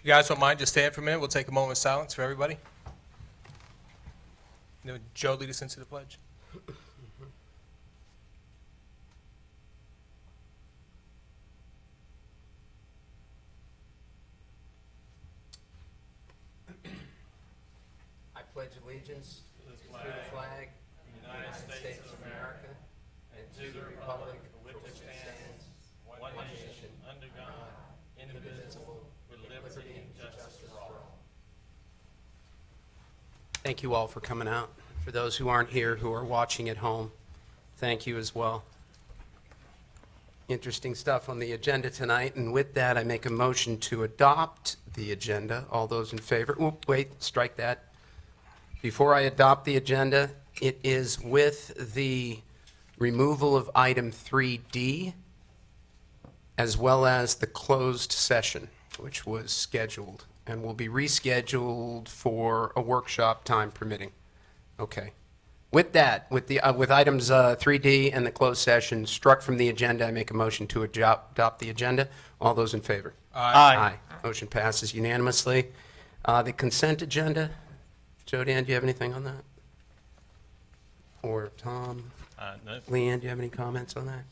you guys don't mind, just stand for a minute. We'll take a moment of silence for everybody. Joe, lead us into the pledge. I pledge allegiance to the flag of the United States of America and to the republic for which it stands, one nation, under God, indivisible, with liberty and justice for all. Thank you all for coming out. For those who aren't here, who are watching at home, thank you as well. Interesting stuff on the agenda tonight, and with that, I make a motion to adopt the agenda. All those in favor? Oop, wait, strike that. Before I adopt the agenda, it is with the removal of item 3D, as well as the closed session, which was scheduled, and will be rescheduled for a workshop, time permitting. Okay. With that, with items 3D and the closed session struck from the agenda, I make a motion to adopt the agenda. All those in favor? Aye. Motion passes unanimously. The consent agenda. Joe Dan, do you have anything on that? Or Tom? No. Leanne, do you have any comments on that?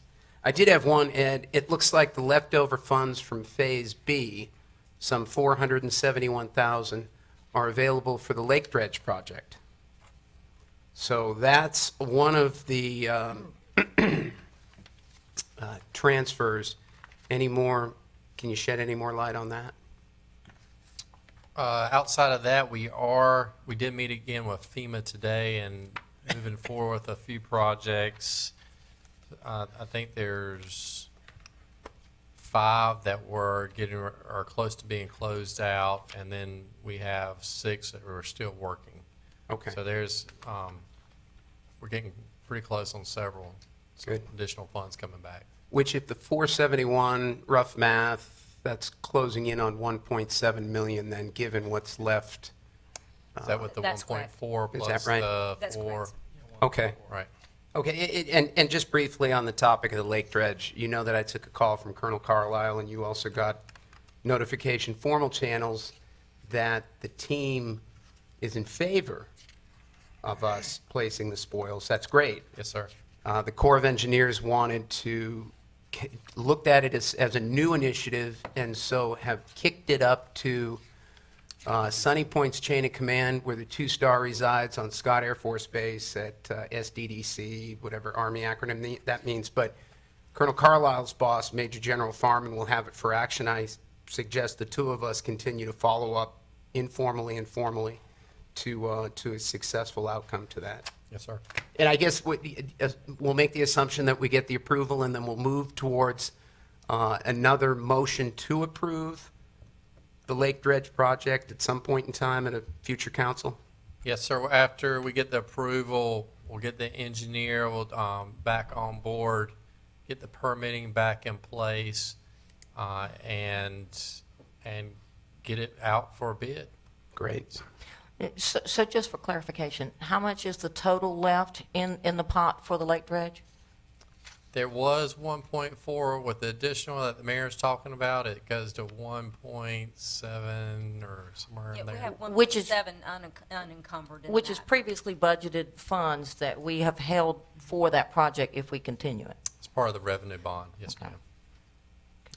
I did have one, Ed. It looks like the leftover funds from Phase B, some $471,000, are available for the Lake Dredge project. So that's one of the transfers. Any more? Can you shed any more light on that? Outside of that, we did meet again with FEMA today and moving forward with a few projects. I think there's 5 that are close to being closed out, and then we have 6 that are still working. Okay. So there's, we're getting pretty close on several. Good. Additional funds coming back. Which, if the 471, rough math, that's closing in on 1.7 million then, given what's left. Is that with the That's 1.4 Is plus that right? the That's 4? correct. Okay. Right. Okay, and just briefly on the topic of the Lake Dredge, you know that I took a call from Colonel Carlisle, and you also got notification, formal channels, that the team is in favor of us placing the spoils. That's great. Yes, sir. The Corps of Engineers wanted to looked at it as a new initiative, and so have kicked it up to Sunny Point's chain of command, where the 2-star resides on Scott Air Force Base at SDDC, whatever Army acronym that means. But Colonel Carlisle's boss, Major General Farman, will have it for action. I suggest the two of us continue to follow up informally and formally to a successful outcome to that. Yes, sir. And I guess we'll make the assumption that we get the approval, and then we'll move towards another motion to approve the Lake Dredge project at some point in time at a future council. Yes, sir. After we get the approval, we'll get the engineer back on board, get the permitting back in place, and get it out for a bid. Great. So just for clarification, how much is the total left in the pot for the Lake Dredge? There was 1.4 with the additional that the mayor's talking about. It goes to 1.7 or somewhere in Yeah, we there. have Which is- 1.7 unencumbered in Which is that. previously budgeted funds that we have held for that project if we continue it. It's part of the revenue bond. Yes, Okay. ma'am.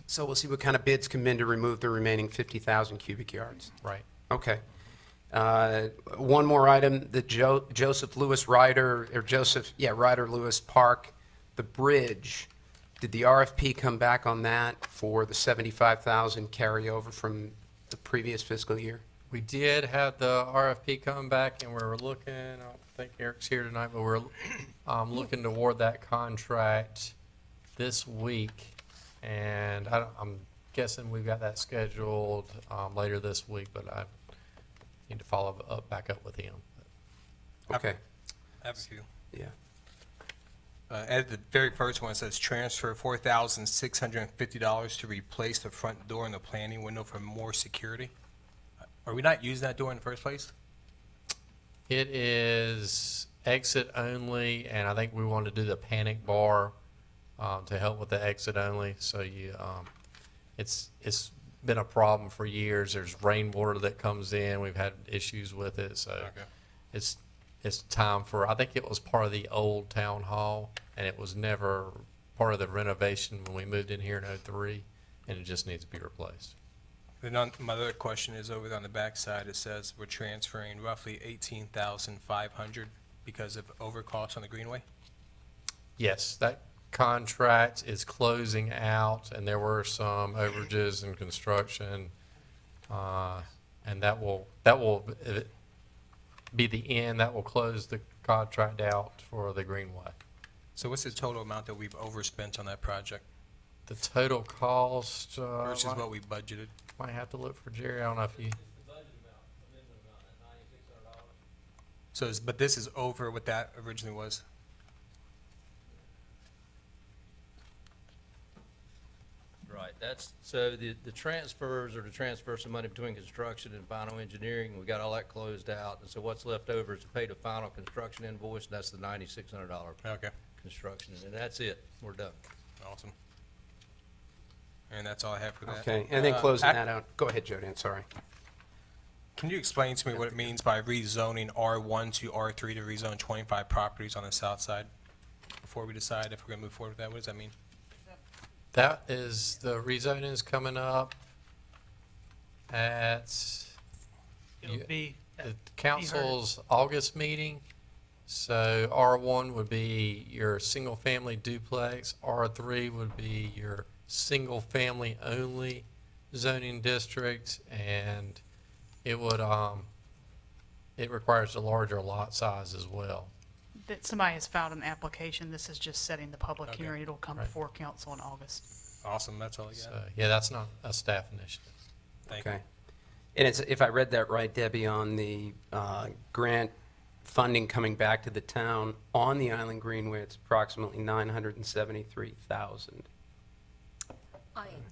So we'll see what kind of bids come in to remove the remaining 50,000 cubic yards. Right. Okay. One more item, the Joseph Lewis Ryder, or Ryder Lewis Park, the bridge. Did the RFP come back on that for the 75,000 carryover from the previous fiscal year? We did have the RFP come back, and we're looking, I don't think Eric's here tonight, but we're looking to award that contract this week. And I'm guessing we've got that scheduled later this week, but I need to follow back up with him. Okay, I have a few. yeah. At the very first one, it says transfer $4,650 to replace the front door in the planning window for more security. Are we not using that door in the first place? It is exit only, and I think we want to do the panic bar to help with the exit only. So it's been a problem for years. There's rainwater that comes in. We've had issues with it, so Okay. it's time for, I think it was part of the old town hall, and it was never part of the renovation when we moved in here in '03, and it just needs to be replaced. Then my other question is over on the back side, it says we're transferring roughly 18,500 because of overcost on the Greenway? Yes, that contract is closing out, and there were some overages in construction, and that will be the end. That will close the contract out for the Greenway. So what's the total amount that we've overspent on that project The total cost, versus what we budgeted? might have to look for Jerry. I don't know if you, So, but this is over what that originally was? Right, so the transfers are to transfer some money between construction and final engineering. We got all that closed out, and so what's left over is to pay the final construction invoice, and that's the $9,600 Okay, construction, and that's it, we're done. awesome. And that's all I have for that. Okay, and then closing ac- that out, go ahead, Jodan, sorry. Can you explain to me what it means by rezoning R1 to R3 to rezone 25 properties on the south side? Before we decide if we're gonna move forward with that, what does that mean? that is, the rezoning is coming up at It'll be, the council's August meeting. So R1 would be your single-family duplex, R3 would be your single-family only zoning district, and it would, it requires a larger lot size as well. that somebody has filed an application. This is just setting the public Okay. hearing. It'll come Right. before council in August. Awesome, that's all I got. So, yeah, that's not a staff initiative. Thank you. Okay. And it's, if I read that right, Debbie, on the grant funding coming back to the town on the Island Greenway, it's approximately $973,000.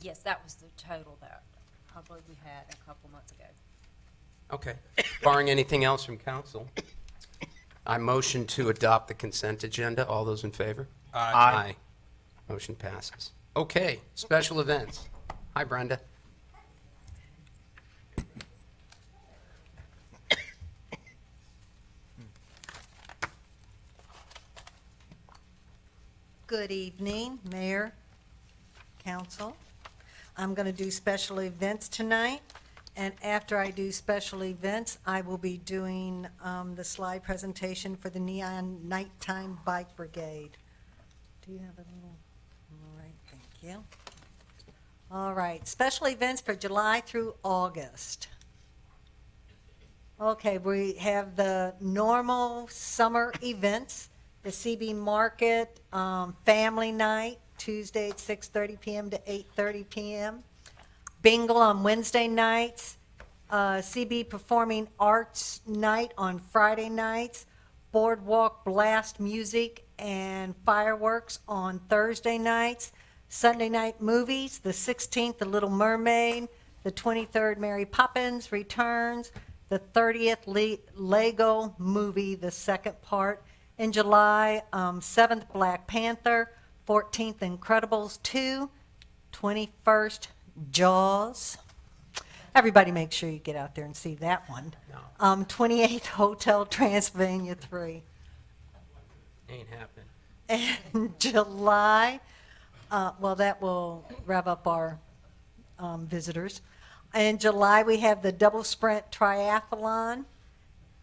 Yes, that was the total that I believe we had a couple months ago. Okay. Barring anything else from council, I motion to adopt the consent agenda. All those in favor? Aye. Motion passes. Okay, special events. Hi, Brenda. Good evening, Mayor, Council. I'm going to do special events tonight, and after I do special events, I will be doing the slide presentation for the Neon Nighttime Bike Brigade. Do you have a little, all right, thank you. All right, special events for July through August. Okay, we have the normal summer events, the CB Market Family Night, Tuesday at 6:30 p.m. to 8:30 p.m. Bingle on Wednesday nights, CB Performing Arts Night on Friday nights, Boardwalk Blast Music and Fireworks on Thursday nights, Sunday night movies, the 16th, The Little Mermaid, the 23rd, Mary Poppins Returns, the 30th, Lego Movie, the second part. In July, 7th, Black Panther, 14th, Incredibles 2, 21st, Jaws. Everybody make sure you get out there and see that one. 28th, Hotel Transylvania 3. Ain't happening. And July, well, that will rev up our visitors. In July, we have the Double Sprint Triathlon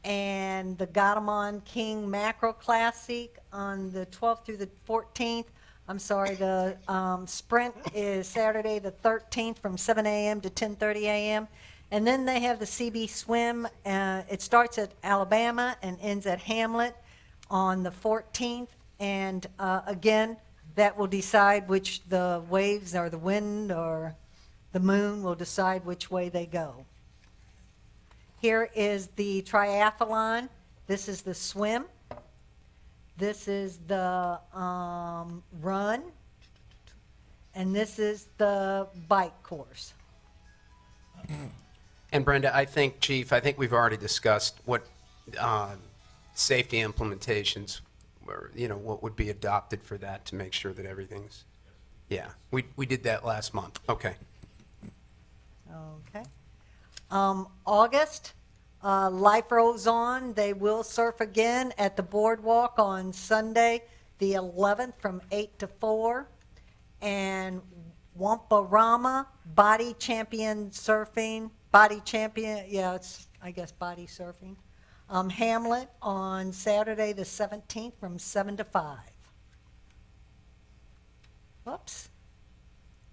and the Gatamon King Macro Classic on the 12th through the 14th. I'm sorry, the sprint is Saturday the 13th from 7 a.m. to 10:30 a.m. And then they have the CB Swim. It starts at Alabama and ends at Hamlet on the 14th. And again, that will decide which the waves or the wind or the moon will decide which way they go. Here is the triathlon. This is the swim. This is the run. And this is the bike course. And Brenda, I think, Chief, I think we've already discussed what safety implementations, or, you know, what would be adopted for that to make sure that everything's, yeah, we did that last month. Okay. Okay. August, life rolls on. They will surf again at the boardwalk on Sunday, the 11th, from 8 to 4. And Wamparama Body Champion Surfing, Body Champion, yeah, it's, I guess, body surfing. Hamlet on Saturday, the 17th, from 7 to 5. Whoops.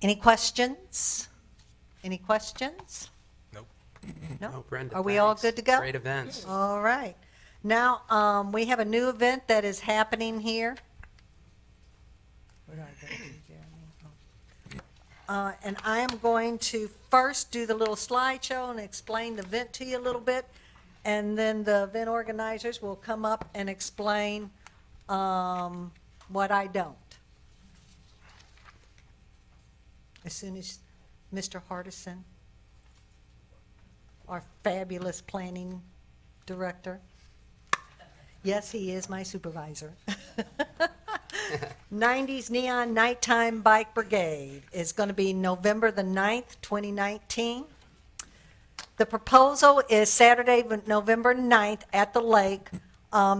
Any questions? Any questions? Nope. No? Oh, Brenda, Are we all thanks. good to go? Great events. All right. Now, we have a new event that is happening here. Where did I go to, Jeremy? Oh. And I am going to first do the little slideshow and explain the event to you a little bit, and then the event organizers will come up and explain what I don't. As soon as Mr. Hardison, our fabulous planning director. Yes, he is my supervisor. 90s Neon Nighttime Bike Brigade is going to be November the 9th, 2019. The proposal is Saturday, November 9th at the lake.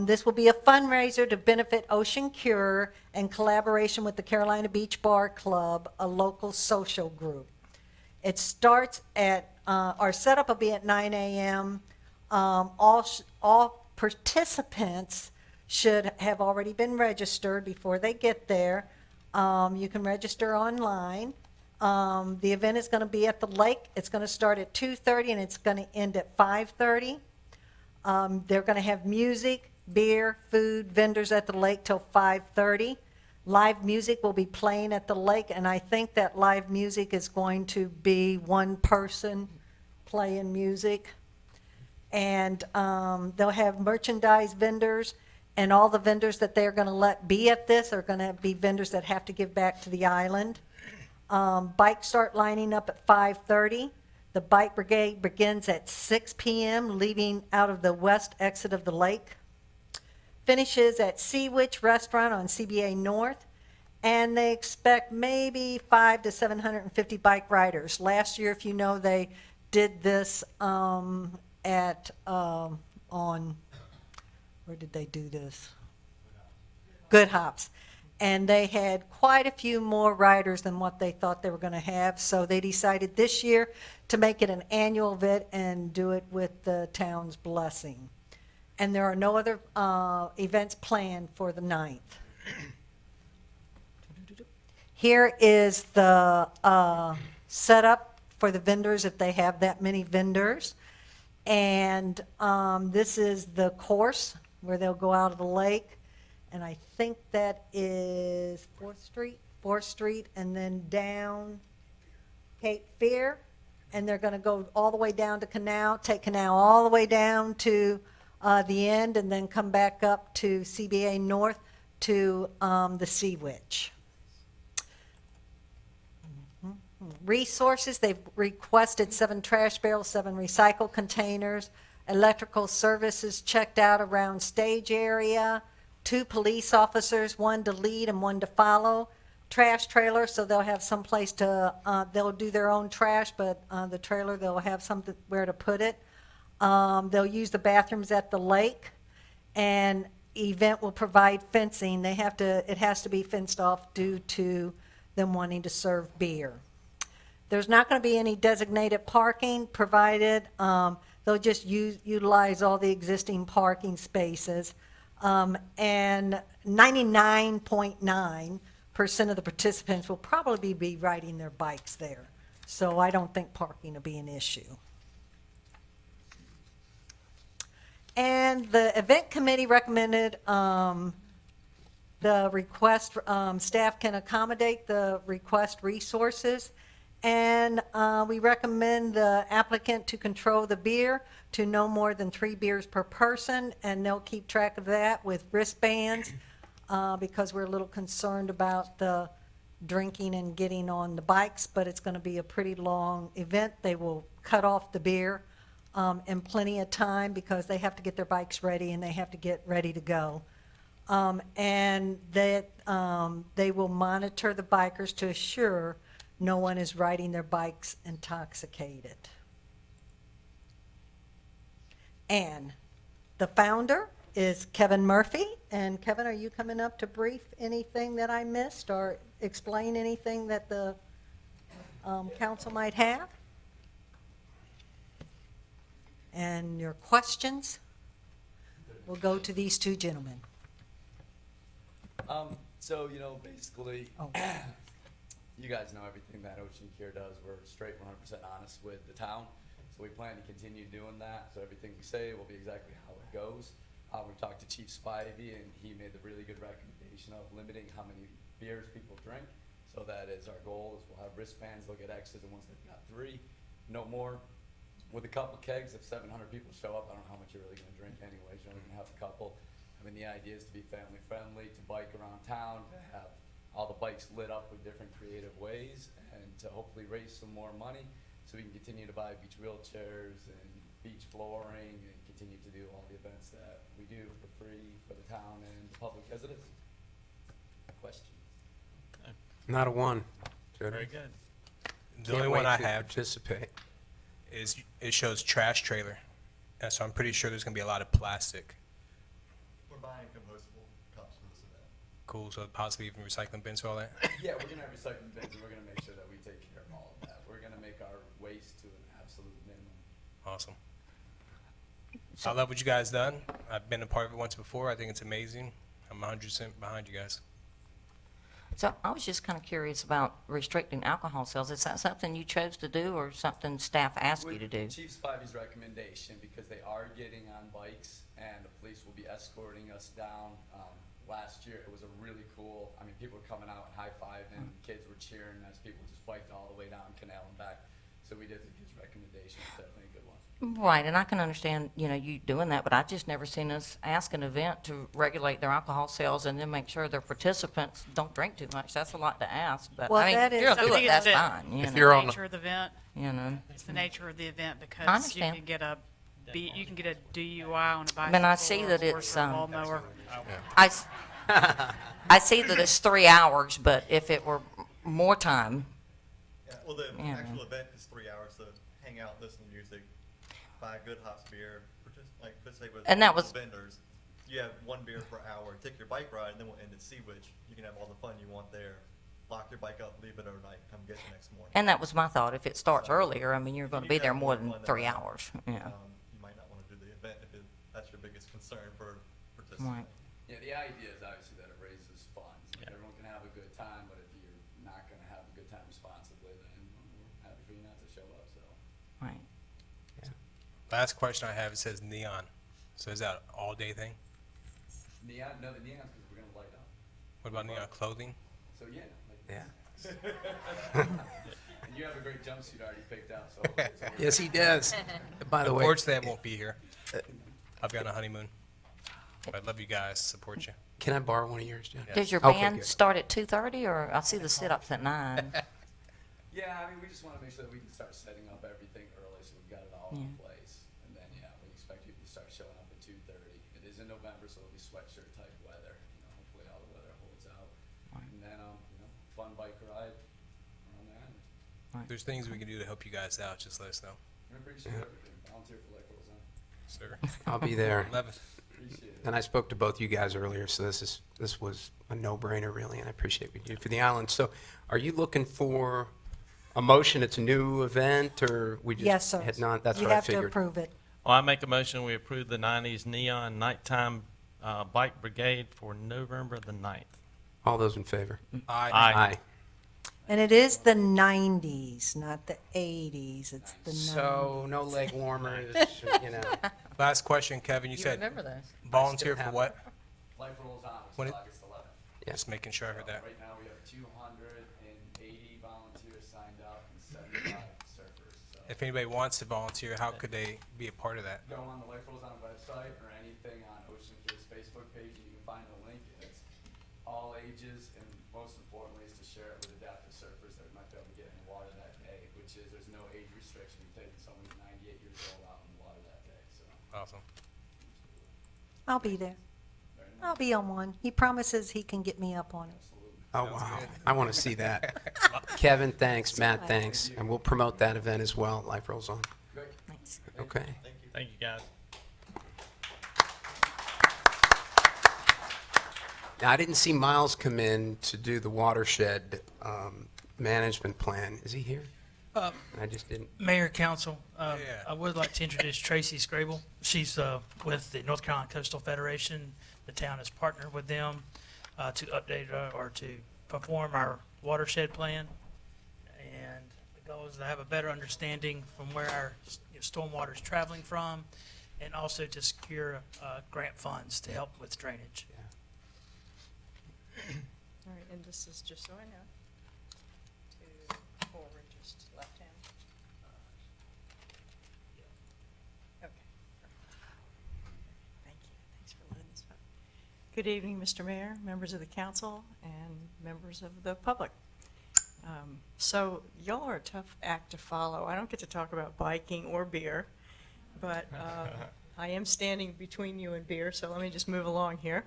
This will be a fundraiser to benefit Ocean Cure in collaboration with the Carolina Beach Bar Club, a local social group. It starts at, our setup will be at 9 a.m. All participants should have already been registered before they get there. You can register online. The event is going to be at the lake. It's going to start at 2:30 and it's going to end at 5:30. They're going to have music, beer, food, vendors at the lake till 5:30. Live music will be playing at the lake, and I think that live music is going to be one person playing music. And they'll have merchandise vendors, and all the vendors that they're going to let be at this are going to be vendors that have to give back to the island. Bikes start lining up at 5:30. The bike brigade begins at 6 p.m., leaving out of the west exit of the lake. Finishes at Sea Witch Restaurant on CBA North, and they expect maybe 500 to 750 bike riders. Last year, if you know, they did this on, where did they do this? Good Hops. And they had quite a few more riders than what they thought they were going to have, so they decided this year to make it an annual event and do it with the town's blessing. And there are no other events planned for the 9th. Here is the setup for the vendors, if they have that many vendors. And this is the course where they'll go out of the lake. And I think that is 4th Street, and then down Cape Fear. And they're going to go all the way down to Canal, take Canal all the way down to the end, and then come back up to CBA North to the Sea Witch. Resources, they've requested 7 trash barrels, 7 recycle containers, electrical services checked out around stage area, 2 police officers, 1 to lead and 1 to follow, trash trailer, so they'll have some place to, they'll do their own trash, but the trailer, they'll have something where to put it. They'll use the bathrooms at the lake, and event will provide fencing. They have to, it has to be fenced off due to them wanting to serve beer. There's not going to be any designated parking provided. They'll just utilize all the existing parking spaces. And 99.9% of the participants will probably be riding their bikes there. So I don't think parking will be an issue. And the event committee recommended the request, staff can accommodate the request resources. And we recommend the applicant to control the beer to no more than 3 beers per person, and they'll keep track of that with wristbands because we're a little concerned about the drinking and getting on the bikes, but it's going to be a pretty long event. They will cut off the beer in plenty of time because they have to get their bikes ready and they have to get ready to go. And that they will monitor the bikers to assure no one is riding their bikes intoxicated. And the founder is Kevin Murphy. And Kevin, are you coming up to brief anything that I missed or explain anything that the council might have? And your questions will go to these two gentlemen. So, you know, basically, Oh. you guys know everything that Ocean Care does. We're straight 100% honest with the town. So we plan to continue doing that. So everything we say will be exactly how it goes. We talked to Chief Spivey, and he made the really good recommendation of limiting how many beers people drink. So that is our goal, is we'll have wristbands, they'll get X's, and once they've got 3, no more. With a couple kegs, if 700 people show up, I don't know how much you're really gonna drink anyways, you're only gonna have a couple. I mean, the idea is to be family friendly, to bike around town, to have all the bikes lit up with different creative ways, and to hopefully raise some more money so we can continue to buy beach wheelchairs and beach flooring and continue to do all the events that we do for free for the town and the public as it is. Questions? Not a one. Very good. The only one I have Participate. is, it shows trash trailer. And so I'm pretty sure there's gonna be a lot of plastic. We're buying compostable cups for this event. Cool, so possibly even recycling bins for all that. Yeah, we're gonna have recycling bins, and we're gonna make sure that we take care of all of that. We're gonna make our waste to an absolute minimum. Awesome. I love what you guys done. I've been a part of it once before. I think it's amazing. I'm 100% behind you guys. So I was just kind of curious about restricting alcohol sales. Is that something you chose to do or something staff asked you to do? With Chief Spivey's recommendation, because they are getting on bikes, and the police will be escorting us down. Last year, it was a really cool, I mean, people were coming out and high-fiving, kids were cheering as people just biked all the way down Canal and back. So we did his recommendation, it's definitely a good one. Right, and I can understand, you know, you doing that, but I just never seen us ask an event to regulate their alcohol sales and then make sure their participants don't drink too much. That's a lot to ask, but Well, I mean, that if you're is- gonna do I it, think that's it's fine, you If know, you're on the- Nature of the event, you know. it's the nature of the event because you understand. can get a, you can get a DUI on a bicycle. mean, I see or a that horse it's, or a lawnmower. I, s- I see that it's 3 hours, but if it were more time, Yeah, well, the Yeah. actual event is 3 hours to hang out, listen to music, buy a good hot beer, participate with And that was- vendors. You have 1 beer per hour, take your bike ride, and then we'll end at Seawitch. You can have all the fun you want there. Lock your bike up, leave it overnight, come get it next morning. and that was my thought, if it starts earlier, I mean, you're gonna You be can there have more more than fun 3 that way. hours, yeah. You might not want to do the event if that's your biggest concern for Right. participating. Yeah, the idea is obviously that it raises funds. Everyone can have a good time, but if you're not gonna have a good time responsibly, then we're happy for you not to show up, so. Right. Last question I have, it says neon. So is that an all-day thing? Neon, no, the neon's because we're gonna light up. What about neon clothing? So, yeah. Like, Yeah. And you have a great jumpsuit already picked out, so. hopefully it's all right. Yes, he does. By the way, Unfortunately, I won't be here. I've got a honeymoon. But I love you guys, support you. can I borrow one of yours, Jen? Does your Okay, band good. start at 2:30, or I see the sit-ups at 9? Yeah, I mean, we just wanna make sure that we can start setting up everything early, so we've got it all in place. And then, yeah, we expect people to start showing up at 2:30. It is in November, so it'll be sweatshirt type weather, hopefully all the weather holds out. And then, fun bike ride around the island. If there's things we can do to help you guys out, just let us know. I appreciate everything. Volunteer for Life Goes On. Sir. I'll be there. 11th. Appreciate it. And I spoke to both you guys earlier, so this was a no-brainer, really, and I appreciate what you do for the island. So are you looking for a motion? It's a new event, or we Yes, just sir. had not? That's You what I have to figured. approve it. Well, I make a motion, we approve the 90s Neon Nighttime Bike Brigade for November the 9th. All those in favor? Aye. Aye. And it is the 90s, not the 80s. It's the 90s. So no leg warmers, you know. Last question, Kevin. You You said remember those? volunteer I still for have what? Life Rolls On, When which it- is August 11th. Yeah. Just making sure I heard that. Right now, we have 280 volunteers signed up and 75 surfers. So If anybody wants to volunteer, how could they be a part of that? go on the Life Rolls On website or anything on Ocean Care's Facebook page, and you can find the link. And it's all ages, and most importantly, is to share it with adaptive surfers that might be able to get in the water that day, which is there's no age restriction. We've taken someone who's 98 years old out in the water that day. So Awesome. I'll be there. very nice. I'll be on one. He promises he can get me up on it. Absolutely. Oh, wow. I want to see that. Kevin, thanks. Matt, thanks. And we'll promote that event as well. Life rolls on. Thanks. Okay. Thank you, guys. Now, I didn't see Miles come in to do the watershed management plan. Is he here? I just didn't. Mayor, Council, Yeah. I would like to introduce Tracy Scrable. She's with the North Carolina Coastal Federation. The town has partnered with them to update or to perform our watershed plan. And the goal is to have a better understanding from where our stormwater is traveling from, and also to secure grant funds to help with drainage. All right, and this is just so I know, to forward, just left hand. Okay. Thank you, thanks for letting us know. Good evening, Mr. Mayor, members of the council, and members of the public. So y'all are a tough act to follow. I don't get to talk about biking or beer, but I am standing between you and beer, so let me just move along here.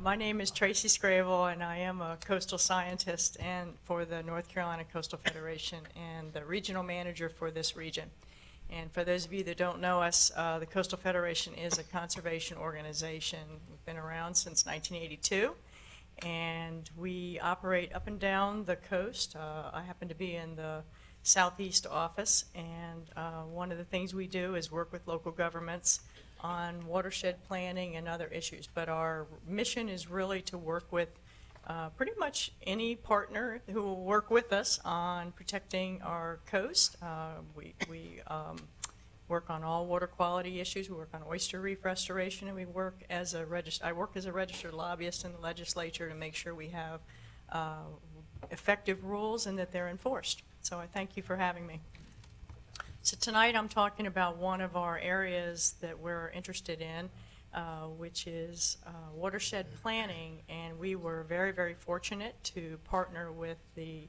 My name is Tracy Scrable, and I am a coastal scientist and for the North Carolina Coastal Federation and the regional manager for this region. And for those of you that don't know us, the Coastal Federation is a conservation organization. We've been around since 1982, and we operate up and down the coast. I happen to be in the Southeast office, and one of the things we do is work with local governments on watershed planning and other issues. But our mission is really to work with pretty much any partner who will work with us on protecting our coast. We work on all water quality issues. We work on oyster reef restoration, and we work as a I work as a registered lobbyist in the legislature to make sure we have effective rules and that they're enforced. So I thank you for having me. So tonight I'm talking about one of our areas that we're interested in, which is watershed planning, and we were very, very fortunate to partner with the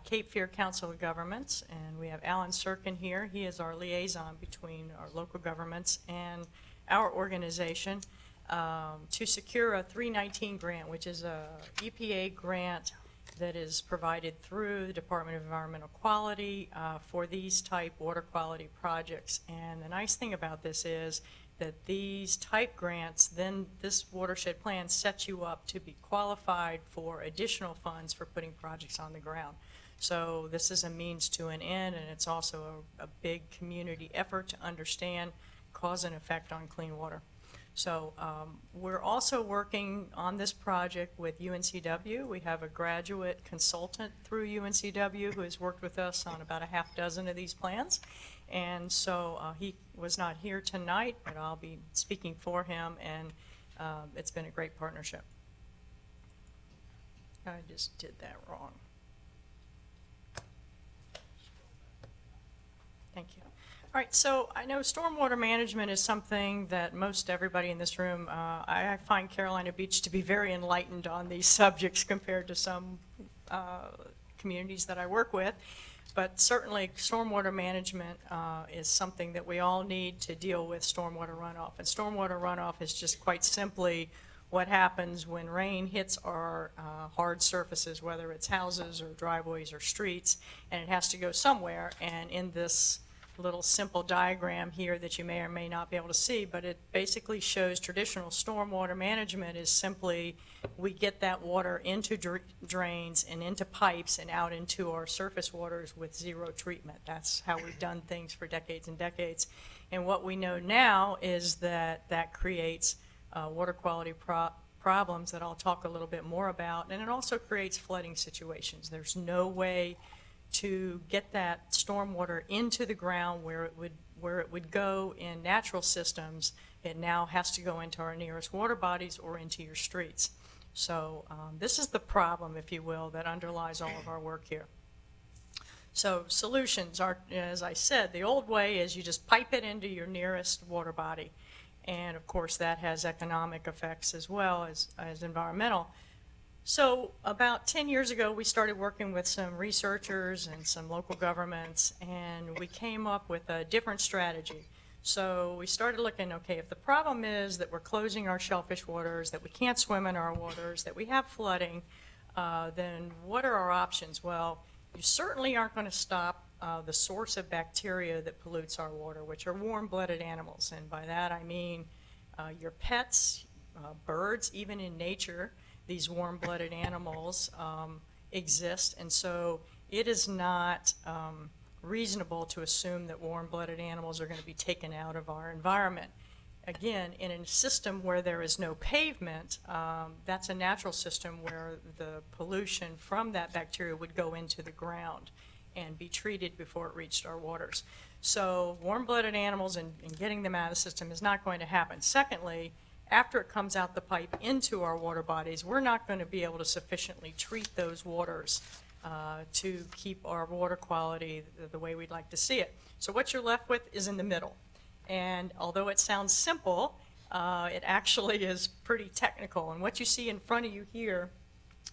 Cape Fear Council of Governments, and we have Alan Sirkin here. He is our liaison between our local governments and our organization to secure a 319 grant, which is a EPA grant that is provided through the Department of Environmental Quality for these type water quality projects. And the nice thing about this is that these type grants, then this watershed plan sets you up to be qualified for additional funds for putting projects on the ground. So this is a means to an end, and it's also a big community effort to understand cause and effect on clean water. So we're also working on this project with UNCW. We have a graduate consultant through UNCW who has worked with us on about a half dozen of these plans. And so he was not here tonight, but I'll be speaking for him, and it's been a great partnership. I just did that wrong. Thank you. All right, so I know stormwater management is something that most everybody in this room, I find Carolina Beach to be very enlightened on these subjects compared to some communities that I work with. But certainly stormwater management is something that we all need to deal with stormwater runoff. And stormwater runoff is just quite simply what happens when rain hits our hard surfaces, whether it's houses or driveways or streets, and it has to go somewhere. And in this little simple diagram here that you may or may not be able to see, but it basically shows traditional stormwater management is simply we get that water into drains and into pipes and out into our surface waters with zero treatment. That's how we've done things for decades and decades. And what we know now is that that creates water quality problems that I'll talk a little bit more about, and it also creates flooding situations. There's no way to get that stormwater into the ground where it would go in natural systems. It now has to go into our nearest water bodies or into your streets. So this is the problem, if you will, that underlies all of our work here. So solutions are, as I said, the old way is you just pipe it into your nearest water body. And of course that has economic effects as well as environmental. So about 10 years ago, we started working with some researchers and some local governments, and we came up with a different strategy. So we started looking, okay, if the problem is that we're closing our shellfish waters, that we can't swim in our waters, that we have flooding, then what are our options? Well, you certainly aren't going to stop the source of bacteria that pollutes our water, which are warm-blooded animals. And by that I mean your pets, birds, even in nature, these warm-blooded animals exist. And so it is not reasonable to assume that warm-blooded animals are going to be taken out of our environment. Again, in a system where there is no pavement, that's a natural system where the pollution from that bacteria would go into the ground and be treated before it reached our waters. So warm-blooded animals and getting them out of the system is not going to happen. Secondly, after it comes out the pipe into our water bodies, we're not going to be able to sufficiently treat those waters to keep our water quality the way we'd like to see it. So what you're left with is in the middle. And although it sounds simple, it actually is pretty technical. And what you see in front of you here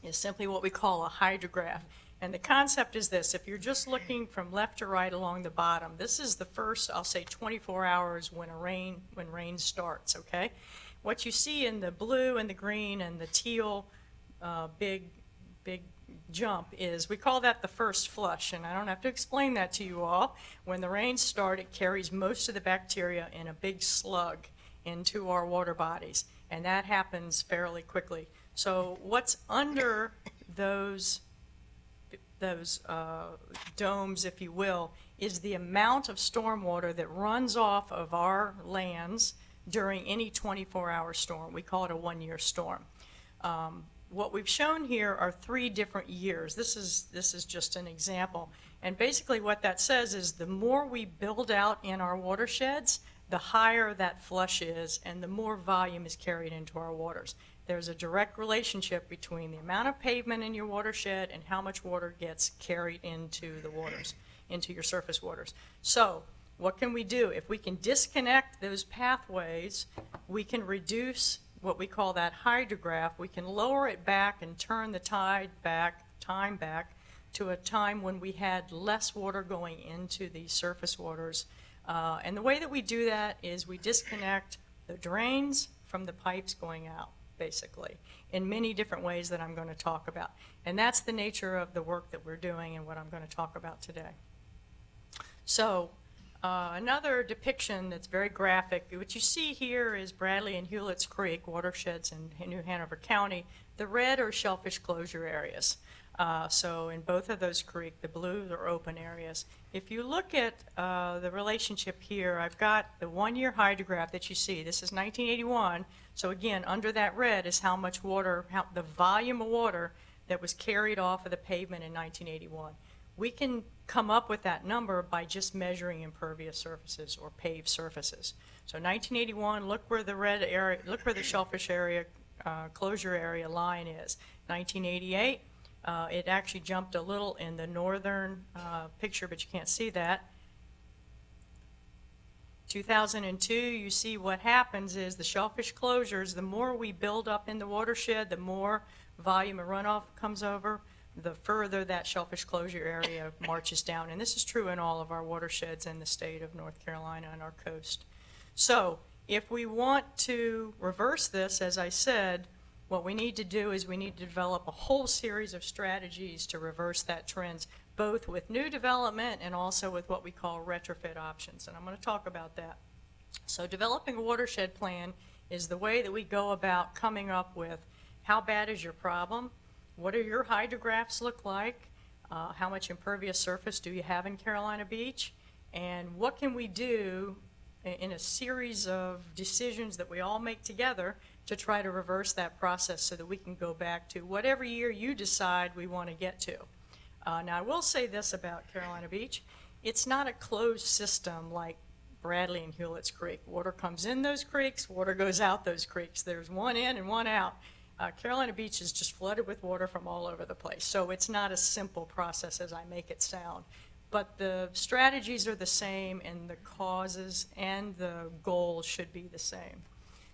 is simply what we call a hydrograph. And the concept is this: if you're just looking from left to right along the bottom, this is the first, I'll say, 24 hours when rain starts, okay? What you see in the blue and the green and the teal big jump is, we call that the first flush, and I don't have to explain that to you all. When the rains start, it carries most of the bacteria in a big slug into our water bodies, and that happens fairly quickly. So what's under those domes, if you will, is the amount of stormwater that runs off of our lands during any 24-hour storm. We call it a one-year storm. What we've shown here are 3 different years. This is just an example. And basically what that says is the more we build out in our watersheds, the higher that flush is and the more volume is carried into our waters. There's a direct relationship between the amount of pavement in your watershed and how much water gets carried into the waters, into your surface waters. So what can we do? If we can disconnect those pathways, we can reduce what we call that hydrograph. We can lower it back and turn the time back to a time when we had less water going into the surface waters. And the way that we do that is we disconnect the drains from the pipes going out, basically, in many different ways that I'm going to talk about. And that's the nature of the work that we're doing and what I'm going to talk about today. So another depiction that's very graphic, what you see here is Bradley and Hewlett's Creek, watersheds in New Hanover County. The red are shellfish closure areas. So in both of those creeks, the blue are open areas. If you look at the relationship here, I've got the one-year hydrograph that you see. This is 1981. So again, under that red is how much water, the volume of water that was carried off of the pavement in 1981. We can come up with that number by just measuring impervious surfaces or paved surfaces. So 1981, look where the red area, look where the shellfish area, closure area line is. 1988, it actually jumped a little in the northern picture, but you can't see that. 2002, you see what happens is the shellfish closures, the more we build up in the watershed, the more volume of runoff comes over, the further that shellfish closure area marches down. And this is true in all of our watersheds in the state of North Carolina and our coast. So if we want to reverse this, as I said, what we need to do is we need to develop a whole series of strategies to reverse that trend, both with new development and also with what we call retrofit options. And I'm going to talk about that. So developing a watershed plan is the way that we go about coming up with how bad is your problem, what do your hydrographs look like, how much impervious surface do you have in Carolina Beach, and what can we do in a series of decisions that we all make together to try to reverse that process so that we can go back to whatever year you decide we want to get to. Now, I will say this about Carolina Beach. It's not a closed system like Bradley and Hewlett's Creek. Water comes in those creeks, water goes out those creeks. There's one in and one out. Carolina Beach is just flooded with water from all over the place. So it's not a simple process as I make it sound. But the strategies are the same, and the causes and the goals should be the same.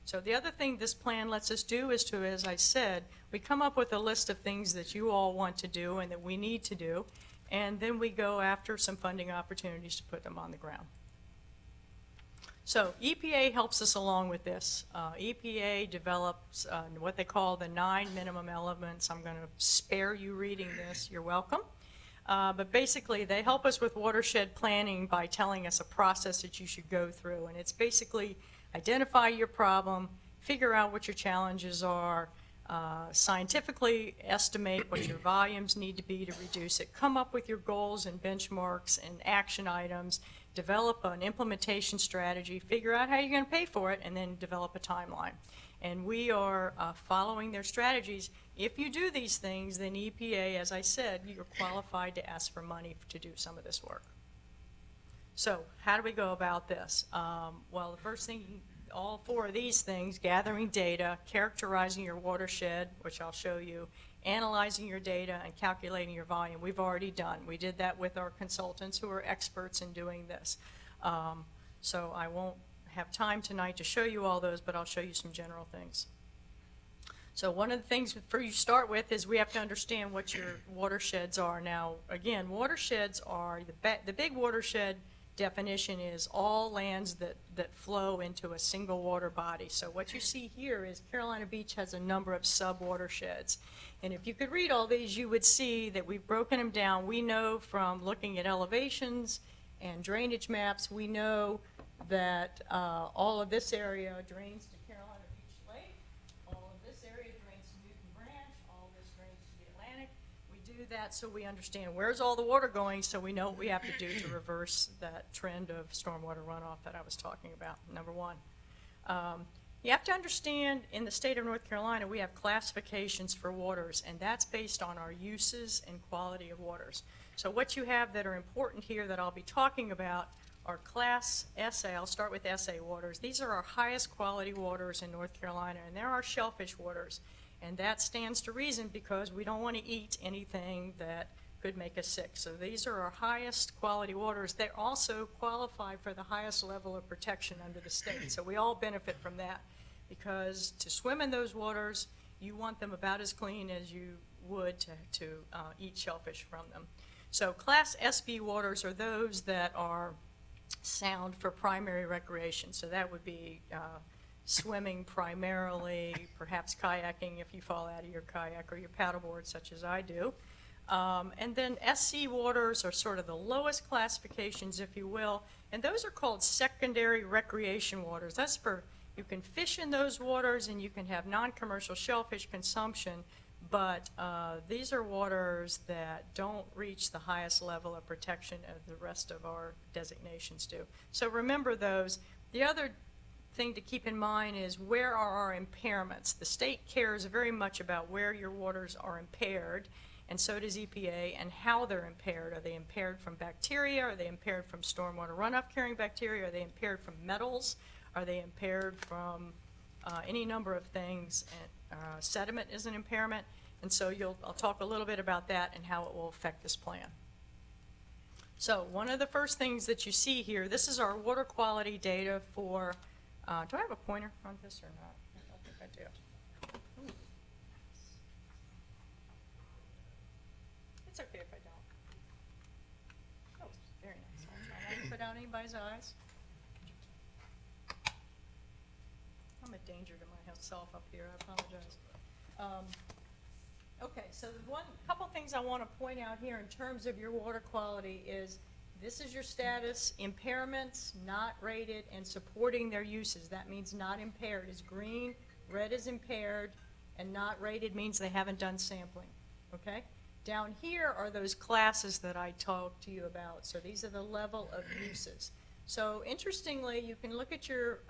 So the other thing this plan lets us do is to, as I said, we come up with a list of things that you all want to do and that we need to do, and then we go after some funding opportunities to put them on the ground. So EPA helps us along with this. EPA develops what they call the 9 minimum elements. I'm going to spare you reading this. You're welcome. But basically, they help us with watershed planning by telling us a process that you should go through. And it's basically identify your problem, figure out what your challenges are, scientifically estimate what your volumes need to be to reduce it, come up with your goals and benchmarks and action items, develop an implementation strategy, figure out how you're going to pay for it, and then develop a timeline. And we are following their strategies. If you do these things, then EPA, as I said, you're qualified to ask for money to do some of this work. So how do we go about this? Well, the first thing, all 4 of these things, gathering data, characterizing your watershed, which I'll show you, analyzing your data, and calculating your volume, we've already done. We did that with our consultants who are experts in doing this. So I won't have time tonight to show you all those, but I'll show you some general things. So one of the things for you to start with is we have to understand what your watersheds are. Now, again, watersheds are, the big watershed definition is all lands that flow into a single water body. So what you see here is Carolina Beach has a number of sub-watersheds. And if you could read all these, you would see that we've broken them down. We know from looking at elevations and drainage maps, we know that all of this area drains to Carolina Beach Lake, all of this area drains to Newton Branch, all of this drains to the Atlantic. We do that so we understand where's all the water going, so we know what we have to do to reverse that trend of stormwater runoff that I was talking about, number one. You have to understand, in the state of North Carolina, we have classifications for waters, and that's based on our uses and quality of waters. So what you have that are important here that I'll be talking about are Class SA. I'll start with SA waters. These are our highest quality waters in North Carolina, and they're our shellfish waters. And that stands to reason because we don't want to eat anything that could make us sick. So these are our highest quality waters. They also qualify for the highest level of protection under the state. So we all benefit from that because to swim in those waters, you want them about as clean as you would to eat shellfish from them. So Class SB waters are those that are sound for primary recreation. So that would be swimming primarily, perhaps kayaking if you fall out of your kayak or your paddleboard, such as I do. And then SC waters are sort of the lowest classifications, if you will, and those are called secondary recreation waters. That's for, you can fish in those waters and you can have non-commercial shellfish consumption, but these are waters that don't reach the highest level of protection as the rest of our designations do. So remember those. The other thing to keep in mind is where are our impairments? The state cares very much about where your waters are impaired, and so does EPA, and how they're impaired. Are they impaired from bacteria? Are they impaired from stormwater runoff carrying bacteria? Are they impaired from metals? Are they impaired from any number of things? And, sediment is an impairment, and so I'll talk a little bit about that and how it will affect this plan. So one of the first things that you see here, this is our water quality data for, do I have a pointer on this or not? I don't think I do. It's okay if I don't. Oh, very nice. I'll try not to put out anybody's eyes. I'm a danger to myself up here, I apologize. Okay, so the couple things I want to point out here in terms of your water quality is this is your status, impairments, not rated, and supporting their uses. That means not impaired is green, red is impaired, and not rated means they haven't done sampling, okay? Down here are those classes that I talked to you about. So these are the level of uses. So interestingly, you can look at your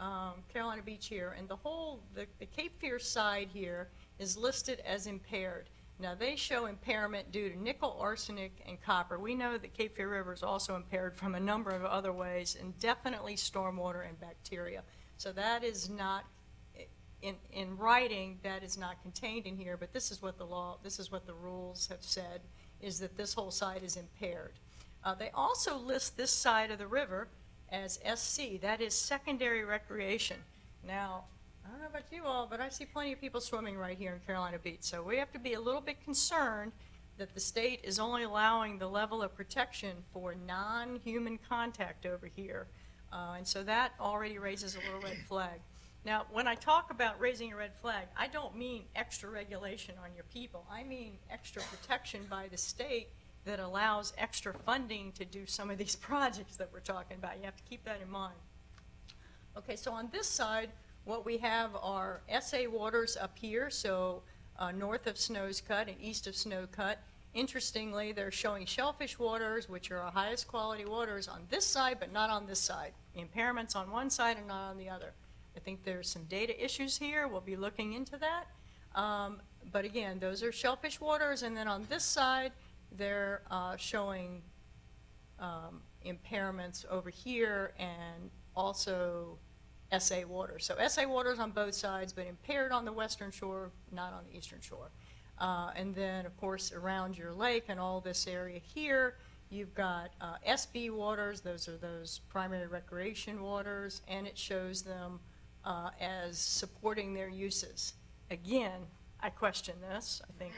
Carolina Beach here, and the Cape Fear side here is listed as impaired. Now they show impairment due to nickel, arsenic, and copper. We know that Cape Fear River is also impaired from a number of other ways, and definitely stormwater and bacteria. So that is not, in writing, that is not contained in here, but this is what the rules have said, is that this whole side is impaired. They also list this side of the river as SC, that is secondary recreation. Now, I don't know about you all, but I see plenty of people swimming right here in Carolina Beach, so we have to be a little bit concerned that the state is only allowing the level of protection for non-human contact over here. And so that already raises a little red flag. Now, when I talk about raising a red flag, I don't mean extra regulation on your people. I mean extra protection by the state that allows extra funding to do some of these projects that we're talking about. You have to keep that in mind. Okay, so on this side, what we have are SA waters up here, so north of Snow's Cut and east of Snow Cut. Interestingly, they're showing shellfish waters, which are our highest quality waters on this side, but not on this side. Impairments on one side and not on the other. I think there's some data issues here. We'll be looking into that. But again, those are shellfish waters, and then on this side, they're showing impairments over here and also SA water. So SA waters on both sides, but impaired on the western shore, not on the eastern shore. And then, of course, around your lake and all this area here, you've got SB waters. Those are those primary recreation waters, and it shows them as supporting their uses. Again, I question this. I think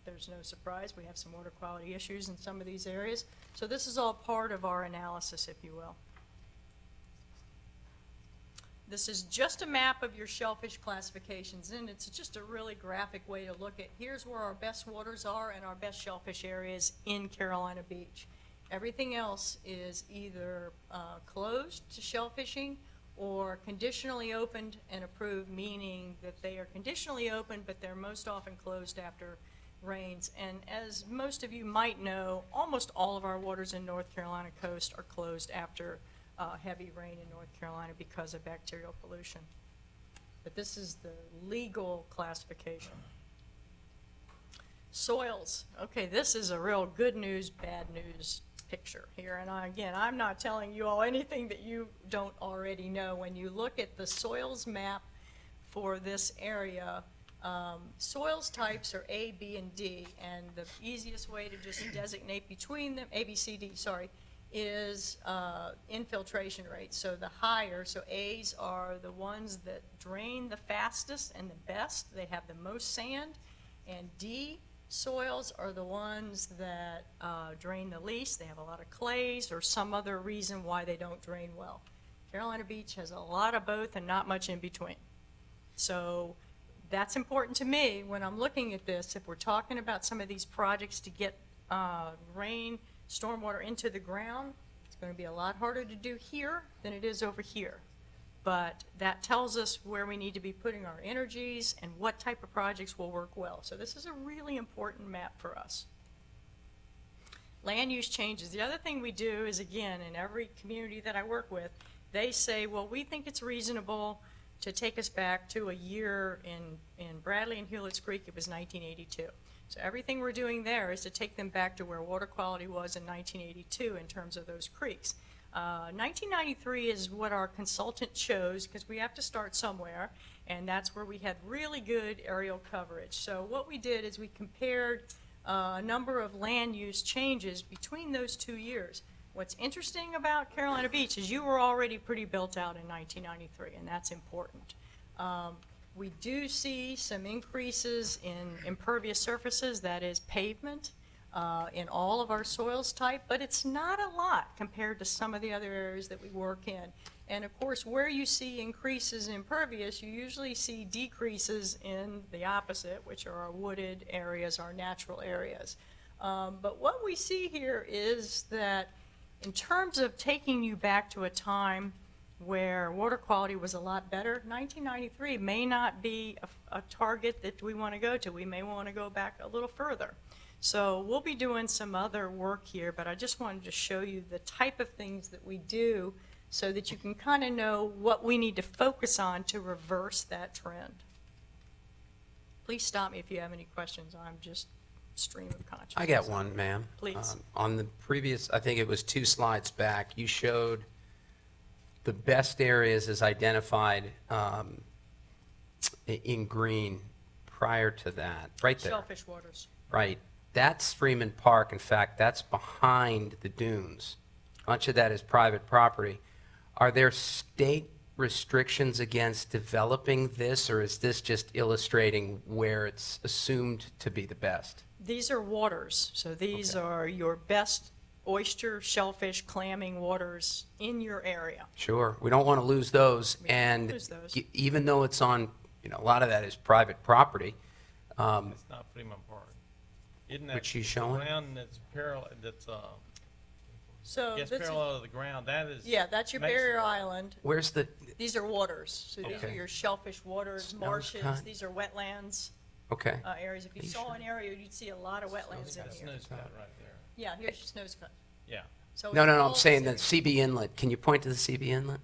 there's no surprise. We have some water quality issues in some of these areas. So this is all part of our analysis, if you will. This is just a map of your shellfish classifications, and it's just a really graphic way to look at, here's where our best waters are and our best shellfish areas in Carolina Beach. Everything else is either closed to shellfishing or conditionally opened and approved, meaning that they are conditionally open, but they're most often closed after rains. And as most of you might know, almost all of our waters in North Carolina coast are closed after heavy rain in North Carolina because of bacterial pollution. But this is the legal classification. Soils. Okay, this is a real good news, bad news picture here. And again, I'm not telling you all anything that you don't already know. When you look at the soils map for this area, soils types are A, B, and D. And the easiest way to just designate between them, A, B, C, D, sorry, is infiltration rate. So the higher, so A's are the ones that drain the fastest and the best. They have the most sand. And D soils are the ones that drain the least. They have a lot of clays or some other reason why they don't drain well. Carolina Beach has a lot of both and not much in between. So that's important to me when I'm looking at this. If we're talking about some of these projects to get rain, stormwater into the ground, it's going to be a lot harder to do here than it is over here. But that tells us where we need to be putting our energies and what type of projects will work well. So this is a really important map for us. Land use changes. The other thing we do is, again, in every community that I work with, they say, well, we think it's reasonable to take us back to a year in Bradley and Hewlett's Creek. It was 1982. So everything we're doing there is to take them back to where water quality was in 1982 in terms of those creeks. 1993 is what our consultant chose because we have to start somewhere, and that's where we had really good aerial coverage. So what we did is we compared a number of land use changes between those 2 years. What's interesting about Carolina Beach is you were already pretty built out in 1993, and that's important. We do see some increases in impervious surfaces, that is pavement, in all of our soils type, but it's not a lot compared to some of the other areas that we work in. And of course, where you see increases in impervious, you usually see decreases in the opposite, which are our wooded areas, our natural areas. But what we see here is that in terms of taking you back to a time where water quality was a lot better, 1993 may not be a target that we want to go to. We may want to go back a little further. So we'll be doing some other work here, but I just wanted to show you the type of things that we do so that you can kind of know what we need to focus on to reverse that trend. Please stop me if you have any questions. I'm just stream of consciousness. I got one, ma'am. Please. On the previous, I think it was 2 slides back, you showed the best areas as identified in green prior to that, right there. Shellfish waters. Right. That's Freeman Park. In fact, that's behind the dunes. Much of that is private property. Are there state restrictions against developing this, or is this just illustrating where it's assumed to be the best? These are waters, so these Okay. are your best oyster, shellfish, clamming waters in your area. Sure, we don't want to lose those, We don't and lose those. even though it's on, a lot of that is private property, It's not Fremont Park. Isn't that Which she's the showing? ground that's parallel, that's, So yes, this is, parallel to the ground, that is. yeah, that's your Mexico. barrier island. where's the, These are waters. So these are Okay. your shellfish waters, Snows marshes. cut. These are wetlands okay, areas. If you saw an area, you'd see a lot of wetlands in That's here. Snow's Cut right there. Yeah, here's your snows cut. Yeah. So no, it's no, no, all I'm saying the this CB inlet, can you point to the CB inlet?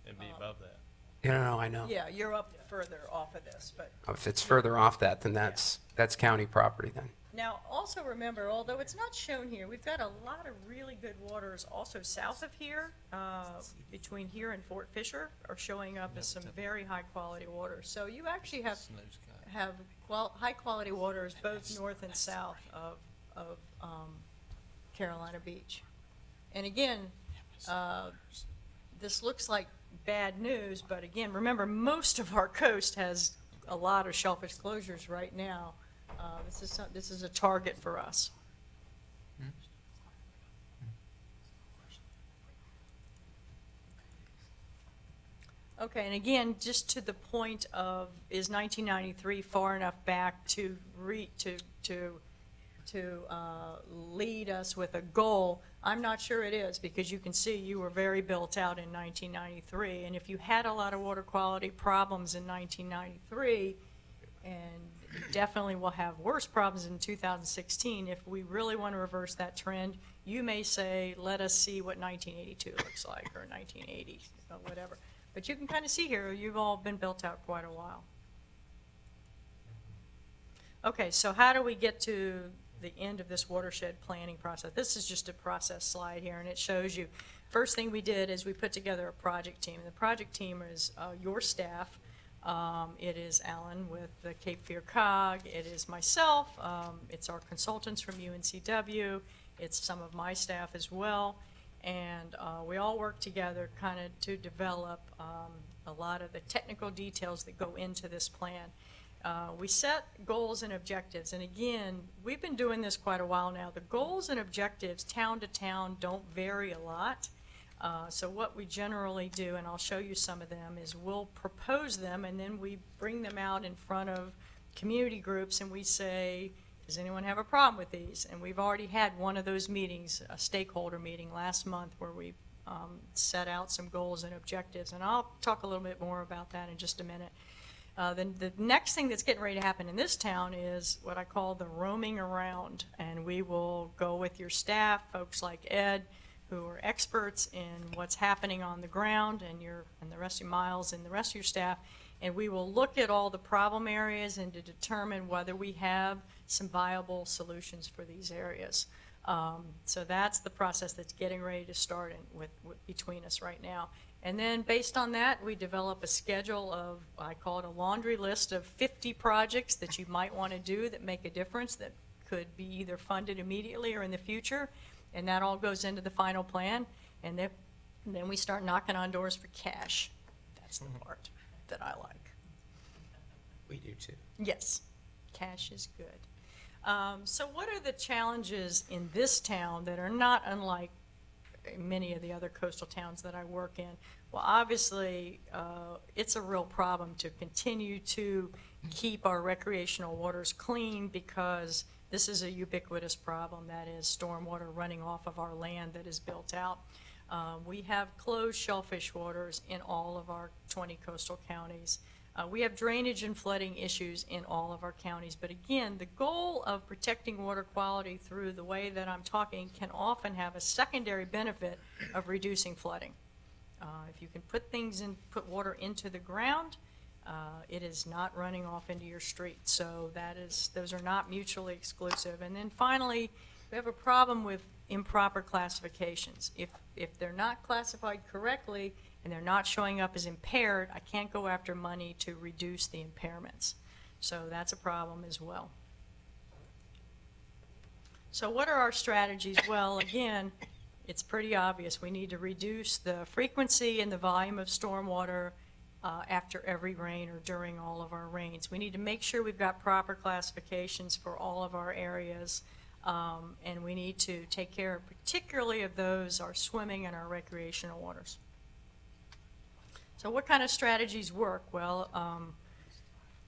It'd be above that. No, I know. area. Yeah, you're up further off of this, but If it's further off that, then that's county property then. now, also remember, although it's not shown here, we've got a lot of really good waters also south of here, between here and Fort Fisher, are showing up as some very high-quality waters. So you actually have high-quality waters both north and south of Carolina Beach. And again, this looks like bad news, but again, remember, most of our coast has a lot of shellfish closures right now. This is a target for us. Okay, and again, just to the point of, is 1993 far enough back to lead us with a goal? I'm not sure it is, because you can see you were very built out in 1993, and if you had a lot of water quality problems in 1993, and you definitely will have worse problems in 2016, if we really want to reverse that trend, you may say, let us see what 1982 looks like, or 1980, or whatever. But you can kind of see here, you've all been built out quite a while. Okay, so how do we get to the end of this watershed planning process? This is just a process slide here, and it shows you, first thing we did is we put together a project team. The project team is your staff. It is Alan with the Cape Fear COG. It is myself. It's our consultants from UNCW. It's some of my staff as well. And we all work together kind of to develop a lot of the technical details that go into this plan. We set goals and objectives, and again, we've been doing this quite a while now. The goals and objectives, town to town, don't vary a lot. So what we generally do, and I'll show you some of them, is we'll propose them, and then we bring them out in front of community groups, and we say, does anyone have a problem with these? And we've already had one of those meetings, a stakeholder meeting last month, where we set out some goals and objectives, and I'll talk a little bit more about that in just a minute. Then the next thing that's getting ready to happen in this town is what I call the roaming around, and we will go with your staff, folks like Ed, who are experts in what's happening on the ground, and the rest of Miles and the rest of your staff, and we will look at all the problem areas and to determine whether we have some viable solutions for these areas. So that's the process that's getting ready to start between us right now. And then based on that, we develop a schedule of, I call it a laundry list of 50 projects that you might want to do that make a difference, that could be either funded immediately or in the future. And that all goes into the final plan. And then we start knocking on doors for cash. That's the part that I like. We do too. Yes, cash is good. So what are the challenges in this town that are not unlike many of the other coastal towns that I work in? Well, obviously, it's a real problem to continue to keep our recreational waters clean, because this is a ubiquitous problem, that is stormwater running off of our land that is built out. We have closed shellfish waters in all of our 20 coastal counties. We have drainage and flooding issues in all of our counties, but again, the goal of protecting water quality through the way that I'm talking can often have a secondary benefit of reducing flooding. If you can put water into the ground, it is not running off into your street. So those are not mutually exclusive. And then finally, we have a problem with improper classifications. If they're not classified correctly and they're not showing up as impaired, I can't go after money to reduce the impairments. So that's a problem as well. So what are our strategies? Well, again, it's pretty obvious. We need to reduce the frequency and the volume of stormwater after every rain or during all of our rains. We need to make sure we've got proper classifications for all of our areas. And we need to take care particularly of those, our swimming and our recreational waters. So what kind of strategies work? Well,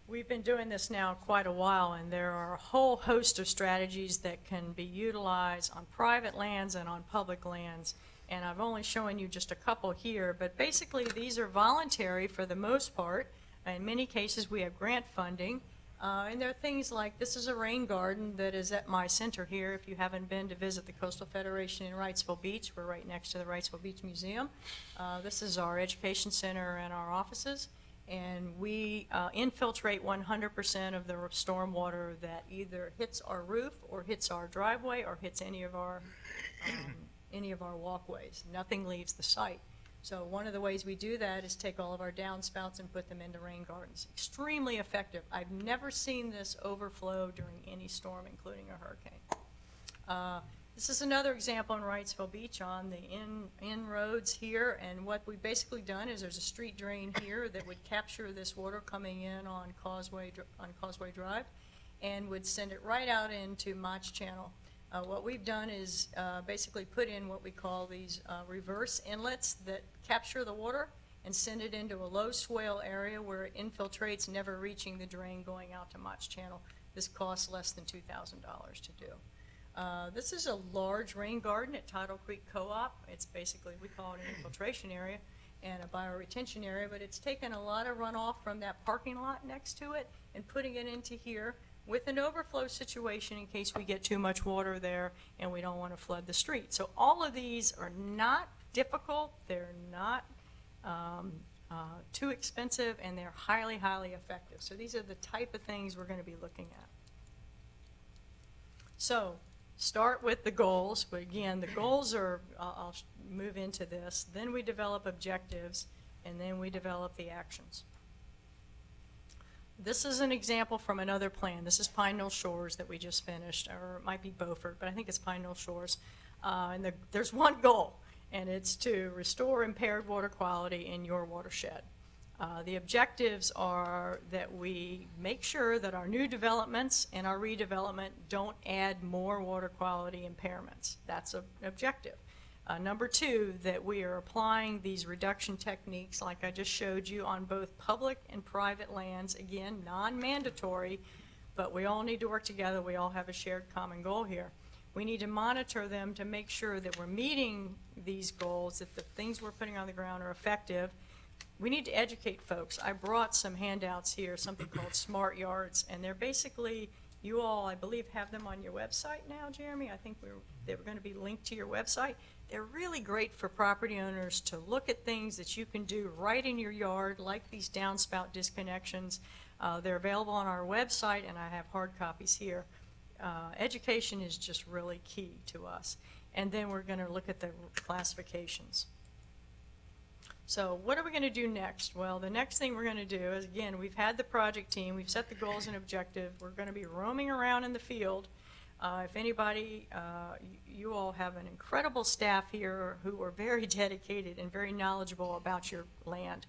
we've been doing this now quite a while, and there are a whole host of strategies that can be utilized on private lands and on public lands. And I've only shown you just a couple here, but basically these are voluntary for the most part. In many cases, we have grant funding. And there are things like, this is a rain garden that is at my center here. If you haven't been to visit the Coastal Federation in Wrightsville Beach, we're right next to the Wrightsville Beach Museum. This is our education center and our offices. And we infiltrate 100% of the stormwater that either hits our roof or hits our driveway or hits any of our walkways. Nothing leaves the site. So one of the ways we do that is take all of our downspouts and put them into rain gardens. Extremely effective. I've never seen this overflow during any storm, including a hurricane. This is another example in Wrightsville Beach on the inroads here, and what we've basically done is there's a street drain here that would capture this water coming in on Causeway Drive and would send it right out into Mach Channel. What we've done is basically put in what we call these reverse inlets that capture the water and send it into a low swale area where it infiltrates, never reaching the drain going out to Mach Channel. This costs less than $2,000 to do. This is a large rain garden at Tidal Creek Co-op. It's basically, we call it an infiltration area and a bioretention area, but it's taken a lot of runoff from that parking lot next to it and putting it into here with an overflow situation in case we get too much water there and we don't want to flood the street. So all of these are not difficult, they're not too expensive, and they're highly, highly effective. So these are the type of things we're going to be looking at. So start with the goals, but again, the goals are, I'll move into this, then we develop objectives, and then we develop the actions. This is an example from another plan. This is Pine Knoll Shores that we just finished, or it might be Beaufort, but I think it's Pine Knoll Shores. And there's one goal, and it's to restore impaired water quality in your watershed. The objectives are that we make sure that our new developments and our redevelopment don't add more water quality impairments. That's an objective. Number two, that we are applying these reduction techniques like I just showed you on both public and private lands. Again, non-mandatory, but we all need to work together. We all have a shared common goal here. We need to monitor them to make sure that we're meeting these goals, that the things we're putting on the ground are effective. We need to educate folks. I brought some handouts here, something called Smart Yards, and they're basically, you all, I believe, have them on your website now, Jeremy. I think they were going to be linked to your website. They're really great for property owners to look at things that you can do right in your yard, like these downspout disconnections. They're available on our website, and I have hard copies here. Education is just really key to us. And then we're going to look at the classifications. So what are we going to do next? Well, the next thing we're going to do is, again, we've had the project team, we've set the goals and objectives, we're going to be roaming around in the field. If anybody, you all have an incredible staff here who are very dedicated and very knowledgeable about your land.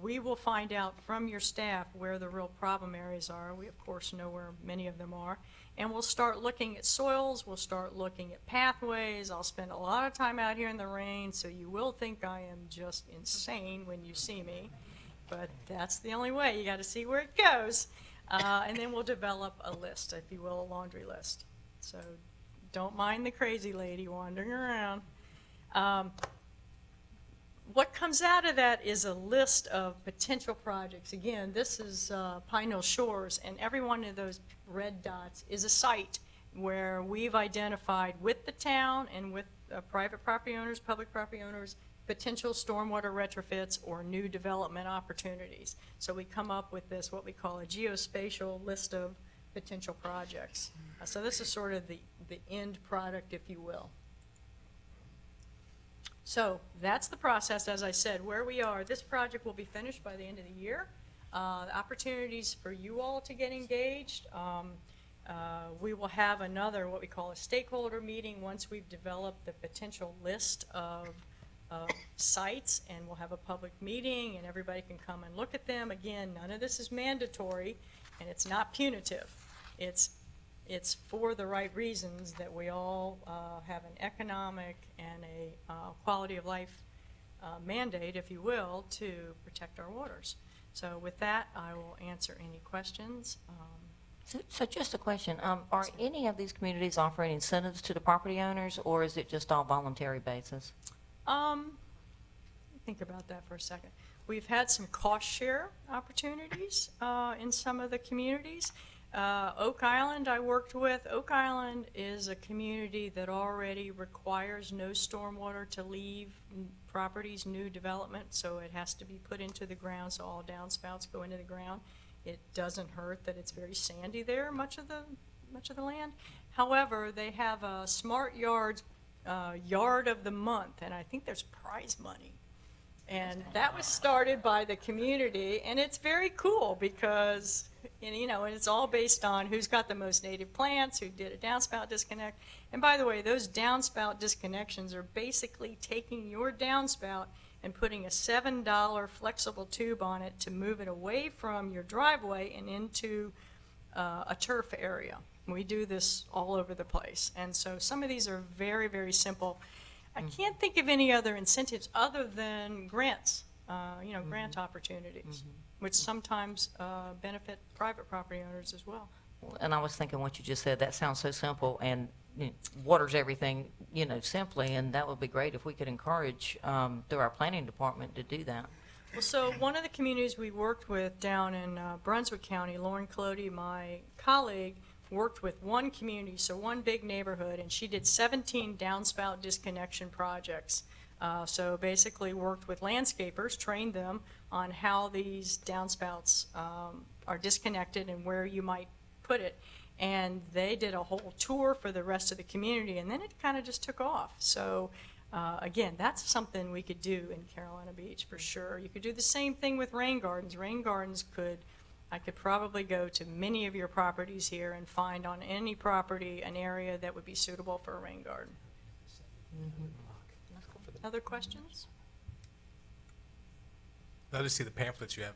We will find out from your staff where the real problem areas are. We, of course, know where many of them are. And we'll start looking at soils, we'll start looking at pathways. I'll spend a lot of time out here in the rain, so you will think I am just insane when you see me. But that's the only way. You got to see where it goes. And then we'll develop a list, if you will, a laundry list. So don't mind the crazy lady wandering around. What comes out of that is a list of potential projects. Again, this is Pine Knoll Shores, and every one of those red dots is a site where we've identified with the town and with private property owners, public property owners, potential stormwater retrofits or new development opportunities. So we come up with this, what we call a geospatial list of potential projects. So this is sort of the end product, if you will. So that's the process, as I said, where we are. This project will be finished by the end of the year. Opportunities for you all to get engaged. We will have another, what we call a stakeholder meeting, once we've developed the potential list of sites, and we'll have a public meeting and everybody can come and look at them. Again, none of this is mandatory and it's not punitive. It's it's for the right reasons that we all have an economic and a quality of life mandate, if you will, to protect our waters. So with that, I will answer any questions. So just a question, are any of these communities offering incentives to the property owners, or is it just all voluntary basis? Think about that for a second. We've had some cost share opportunities in some of the communities. Oak Island I worked with. Oak Island is a community that already requires no stormwater to leave properties, new development, so it has to be put into the ground, so all downspouts go into the ground. It doesn't hurt that it's very sandy there, much of the land. However, they have a Smart Yards Yard of the Month, and I think there's prize money. And that was started by the community, and it's very cool because, and it's all based on who's got the most native plants, who did a downspout disconnect. And by the way, those downspout disconnections are basically taking your downspout and putting a $7 flexible tube on it to move it away from your driveway and into a turf area. We do this all over the place. And so some of these are very, very simple. I can't think of any other incentives other than grants, grant opportunities, which sometimes benefit private property owners as well. And I was thinking what you just said, that sounds so simple, and waters everything, simply, and that would be great if we could encourage through our planning department to do that. Well, so one of the communities we worked with down in Brunswick County, Lauren Clody, my colleague, worked with one community, so one big neighborhood, and she did 17 downspout disconnection projects. So basically worked with landscapers, trained them on how these downspouts are disconnected and where you might put it. And they did a whole tour for the rest of the community, and then it kind of just took off. So again, that's something we could do in Carolina Beach for sure. You could do the same thing with rain gardens. Rain gardens I could probably go to many of your properties here and find on any property an area that would be suitable for a rain garden. Other questions? Love to see the pamphlets you have.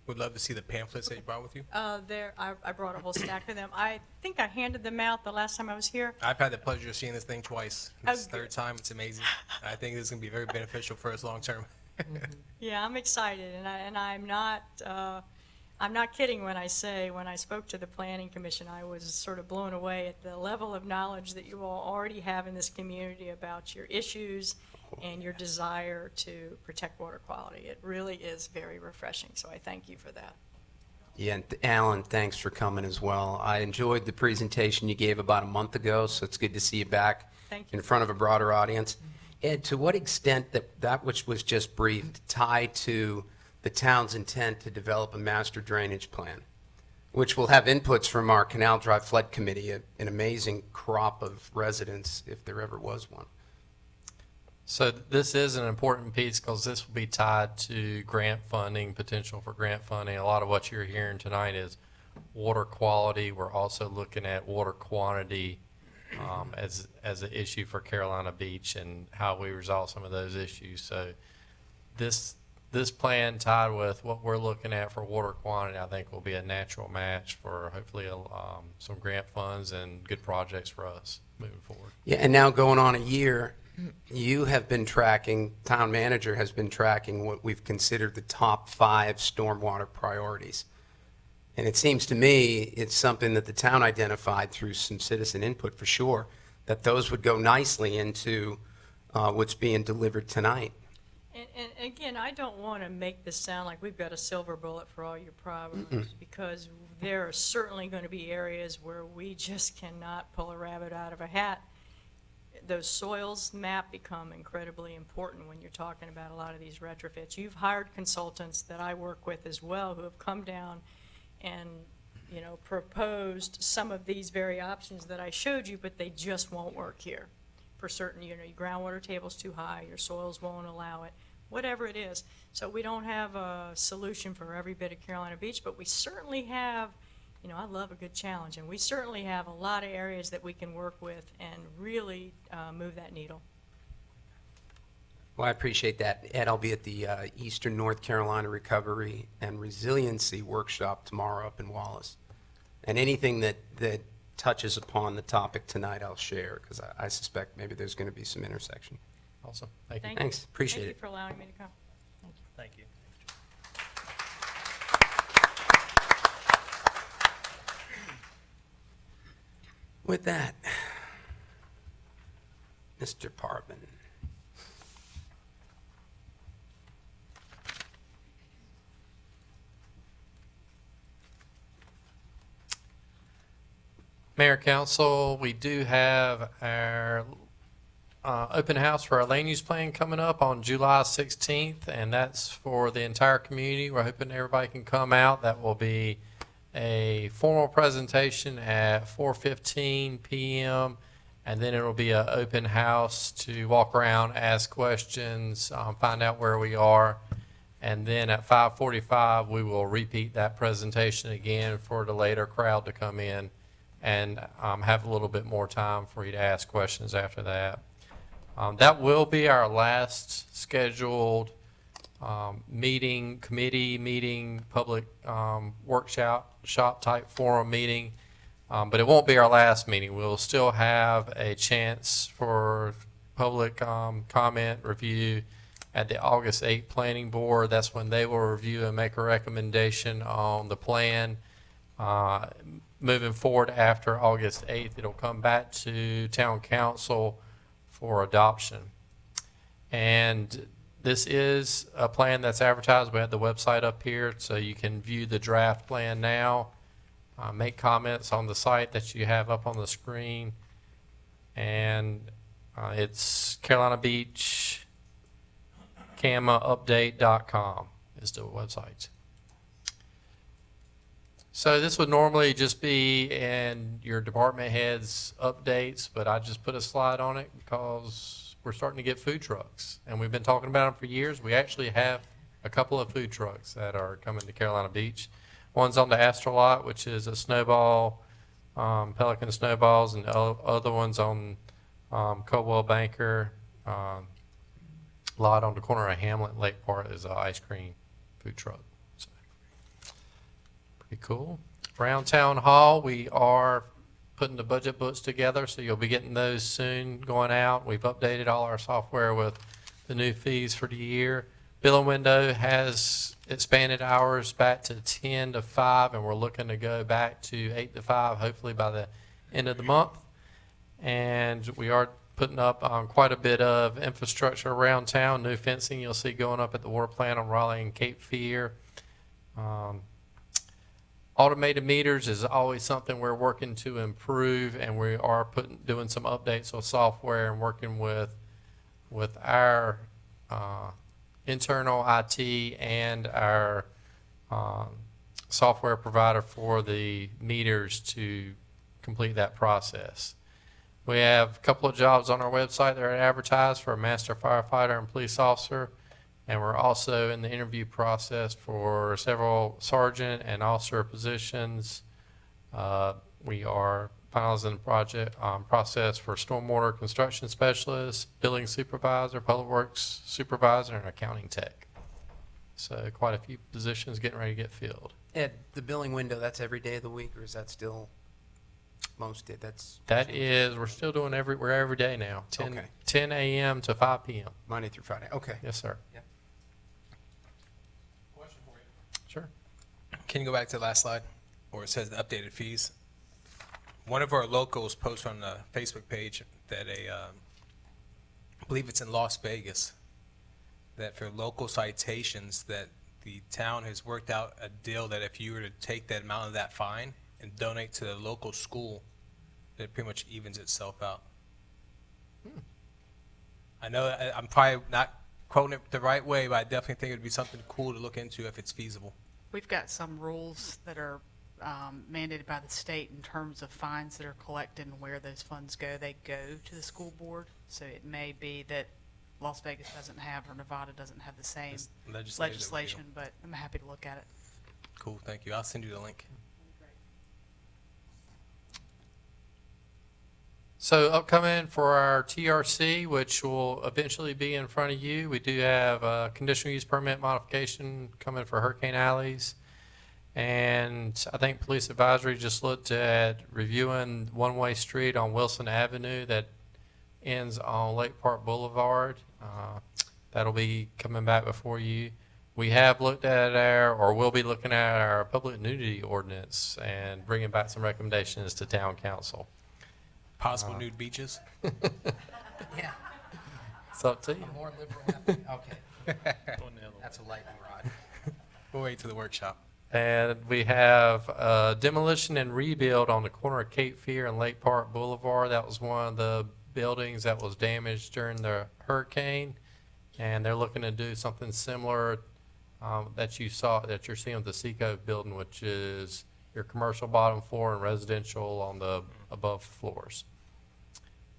Would love to see the pamphlets that you brought with you. I brought a whole stack of them. I think I handed them out the last time I was here. I've had the pleasure of seeing this thing twice. This is the good. third time. It's amazing. I think this is going to be very beneficial for us long term. Yeah, I'm excited, and I'm not kidding when I say when I spoke to the Planning Commission, I was sort of blown away at the level of knowledge that you all already have in this community about your issues and your desire to protect water quality. It really is very refreshing, so I thank you for that. Yeah, and Alan, thanks for coming as well. I enjoyed the presentation you gave about a month ago, so it's good to see you back Thank you. in front of a broader audience. Ed, to what extent that which was just briefed tied to the town's intent to develop a master drainage plan, which will have inputs from our Canal Drive Flood Committee, an amazing crop of residents, if there ever was one? So this is an important piece because this will be tied to grant funding, potential for grant funding. A lot of what you're hearing tonight is water quality. We're also looking at water quantity as an issue for Carolina Beach and how we resolve some of those issues. So this plan tied with what we're looking at for water quantity, I think will be a natural match for hopefully some grant funds and good projects for us moving forward. Yeah, and now going on a year, you have been tracking, town manager has been tracking what we've considered the top 5 stormwater priorities. And it seems to me it's something that the town identified through some citizen input for sure, that those would go nicely into what's being delivered tonight. And again, I don't want to make this sound like we've got a silver bullet for all your problems, because there are certainly going to be areas where we just cannot pull a rabbit out of a hat. Those soils map become incredibly important when you're talking about a lot of these retrofits. You've hired consultants that I work with as well who have come down and proposed some of these very options that I showed you, but they just won't work here. For certain, your groundwater table's too high, your soils won't allow it, whatever it is. So we don't have a solution for every bit of Carolina Beach, but we certainly have, I love a good challenge, and we certainly have a lot of areas that we can work with and really move that needle. Well, I appreciate that. Ed, I'll be at the Eastern North Carolina Recovery and Resiliency Workshop tomorrow up in Wallace. And anything that touches upon the topic tonight, I'll share, because I suspect maybe there's going to be some intersection. Awesome. Thank you. Thank Thanks, you. appreciate Thank it. you for allowing me to come. Thank you. With that, Mr. Parvin. Mayor, Council, we do have our open house for our land use plan coming up on July 16th, and that's for the entire community. We're hoping everybody can come out. That will be a formal presentation at 4:15 p.m., and then it'll be an open house to walk around, ask questions, find out where we are. And then at 5:45, we will repeat that presentation again for the later crowd to come in and have a little bit more time for you to ask questions after that. That will be our last scheduled committee meeting, public workshop type forum meeting, but it won't be our last meeting. We'll still have a chance for public comment, review at the August 8th Planning Board. That's when they will review and make a recommendation on the plan. Moving forward after August 8th, it'll come back to Town Council for adoption. And this is a plan that's advertised. We have the website up here, so you can view the draft plan now, make comments on the site that you have up on the screen. And it's Carolina Beach CAMAupdate.com is the website. So this would normally just be in your department heads' updates, but I just put a slide on it because we're starting to get food trucks, and we've been talking about them for years. We actually have a couple of food trucks that are coming to Carolina Beach. One's on the Astrolot, which is a snowball, Pelican snowballs, and the other one's on Coldwell Banker. Lot on the corner of Hamlet and Lake Park is an ice cream food truck. So, pretty cool. Around Town Hall, we are putting the budget books together, so you'll be getting those soon going out. We've updated all our software with the new fees for the year. Billing window has expanded hours back to 10 to 5, and we're looking to go back to 8 to 5, hopefully by the end of the month. And we are putting up quite a bit of infrastructure around town. New fencing you'll see going up at the water plant on Raleigh and Cape Fear. Automated meters is always something we're working to improve, and we are doing some updates on software and working with our internal IT and our software provider for the meters to complete that process. We have a couple of jobs on our website that are advertised for a master firefighter and police officer, and we're also in the interview process for several sergeant and officer positions. We are finalizing the project process for stormwater construction specialist, building supervisor, public works supervisor, and accounting tech. So quite a few positions getting ready to get filled. Ed, the billing window, that's every day of the week, or is that still most day? We're still doing we're every day now, 10 Okay. 10 a.m. to 5 p.m. Monday through Friday. Okay. Yes, sir. Yep. Question for you. Sure. Can you go back to the last slide where it says the updated fees? One of our locals posted on the Facebook page that I believe it's in Las Vegas, that for local citations that the town has worked out a deal that if you were to take that amount of that fine and donate to the local school, that it pretty much evens itself out. I know I'm probably not quoting it the right way, but I definitely think it would be something cool to look into if it's feasible. We've got some rules that are mandated by the state in terms of fines that are collected and where those funds go. They go to the school board, so it may be that Las Vegas doesn't have or Nevada doesn't have the same This legislative legislation, deal. but I'm happy to look at it. Cool, thank you. I'll send you the link. So upcoming for our TRC, which will eventually be in front of you, we do have a conditional use permit modification coming for Hurricane Alleys. And I think Police Advisory just looked at reviewing one-way street on Wilson Avenue that ends on Lake Park Boulevard. That'll be coming back before you. We have looked at or will be looking at our public nudity ordinance and bringing back some recommendations to town council. Possible nude beaches? Yeah, It's up to you. a more liberal, okay. That's a lightning rod. We'll wait till the workshop. And we have demolition and rebuild on the corner of Cape Fear and Lake Park Boulevard. That was one of the buildings that was damaged during the hurricane. And they're looking to do something similar that you're seeing with the Seacove building, which is your commercial bottom floor and residential on the above floors.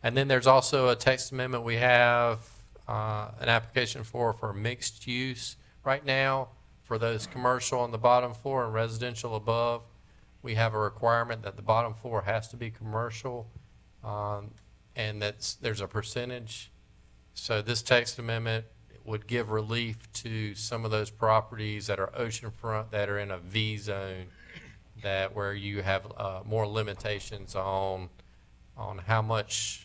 And then there's also a text amendment we have an application for mixed use right now. For those commercial on the bottom floor and residential above, we have a requirement that the bottom floor has to be commercial, and there's a percentage. So this text amendment would give relief to some of those properties that are oceanfront that are in a V zone, where you have more limitations on how much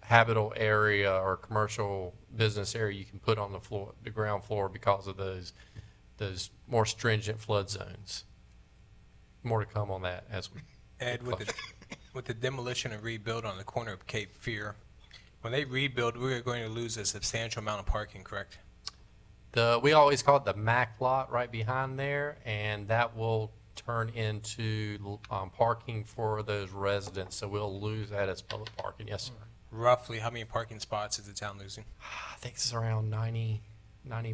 habitable area or commercial business area you can put on the ground floor because of those more stringent flood zones. More to come on that as we. Ed, with the demolition and rebuild on the corner of Cape Fear, when they rebuild, we're going to lose a substantial amount of parking, correct? We always call it the Mac lot right behind there, and that will turn into parking for those residents, so we'll lose that as public parking. Yes, sir. Roughly, how many parking spots is the town losing? I think it's around 90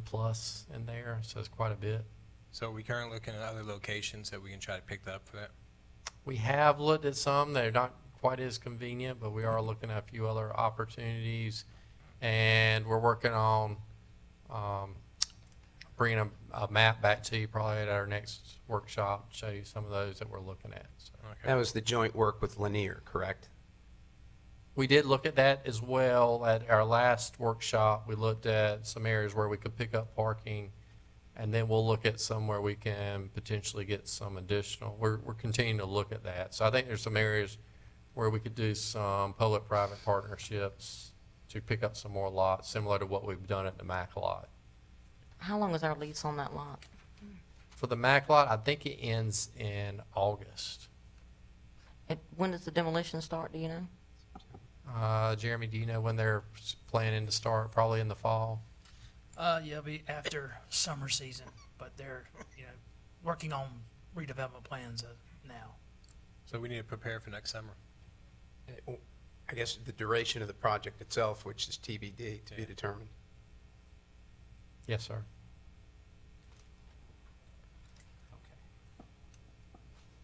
plus in there, so it's quite a bit. So we currently looking at other locations that we can try to pick that up for that? We have looked at some. They're not quite as convenient, but we are looking at a few other opportunities, and we're working on bringing a map back to you probably at our next workshop, show you some of those that we're looking at. So. That was the joint work with Lanier, correct? We did look at that as well at our last workshop. We looked at some areas where we could pick up parking, and then we'll look at some where we can potentially get some additional. We're continuing to look at that. So I think there's some areas where we could do some public-private partnerships to pick up some more lots, similar to what we've done at the Mac lot. How long is our lease on that lot? For the Mac lot, I think it ends in August. When does the demolition start, do you know? Jeremy, do you know when they're planning to start? Probably in the fall? Yeah, it'll be after summer season, but they're, working on redevelopment plans now. So we need to prepare for next summer. I guess the duration of the project itself, which is TBD, to be determined. Yes, sir.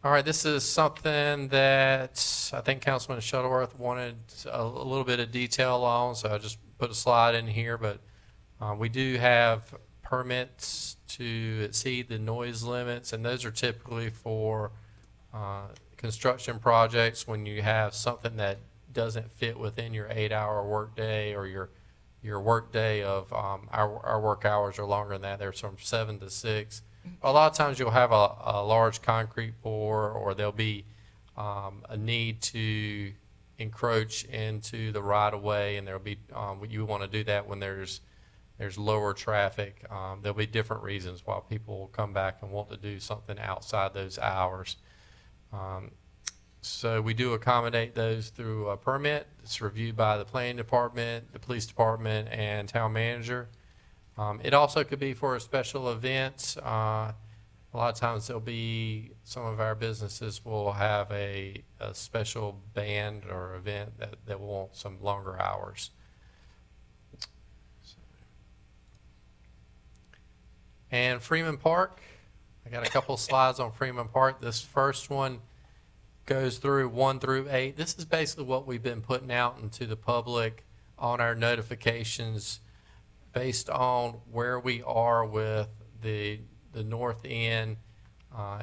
All right, this is something that I think Councilman Shuttleworth wanted a little bit of detail on, so I just put a slide in here, but we do have permits to exceed the noise limits, and those are typically for construction projects when you have something that doesn't fit within your 8-hour workday or your workday of our work hours are longer than that. They're from 7 to 6. A lot of times you'll have a large concrete pour, or there'll be a need to encroach into the right of way, and there'll be you want to do that when there's lower traffic. There'll be different reasons why people will come back and want to do something outside those hours. So we do accommodate those through a permit. It's reviewed by the planning department, the police department, and town manager. It also could be for a special event. A lot of times there'll be, some of our businesses will have a special band or event that will want some longer hours. And Freeman Park, I got a couple slides on Freeman Park. This first one goes through 1 through 8. This is basically what we've been putting out into the public on our notifications based on where we are with the north end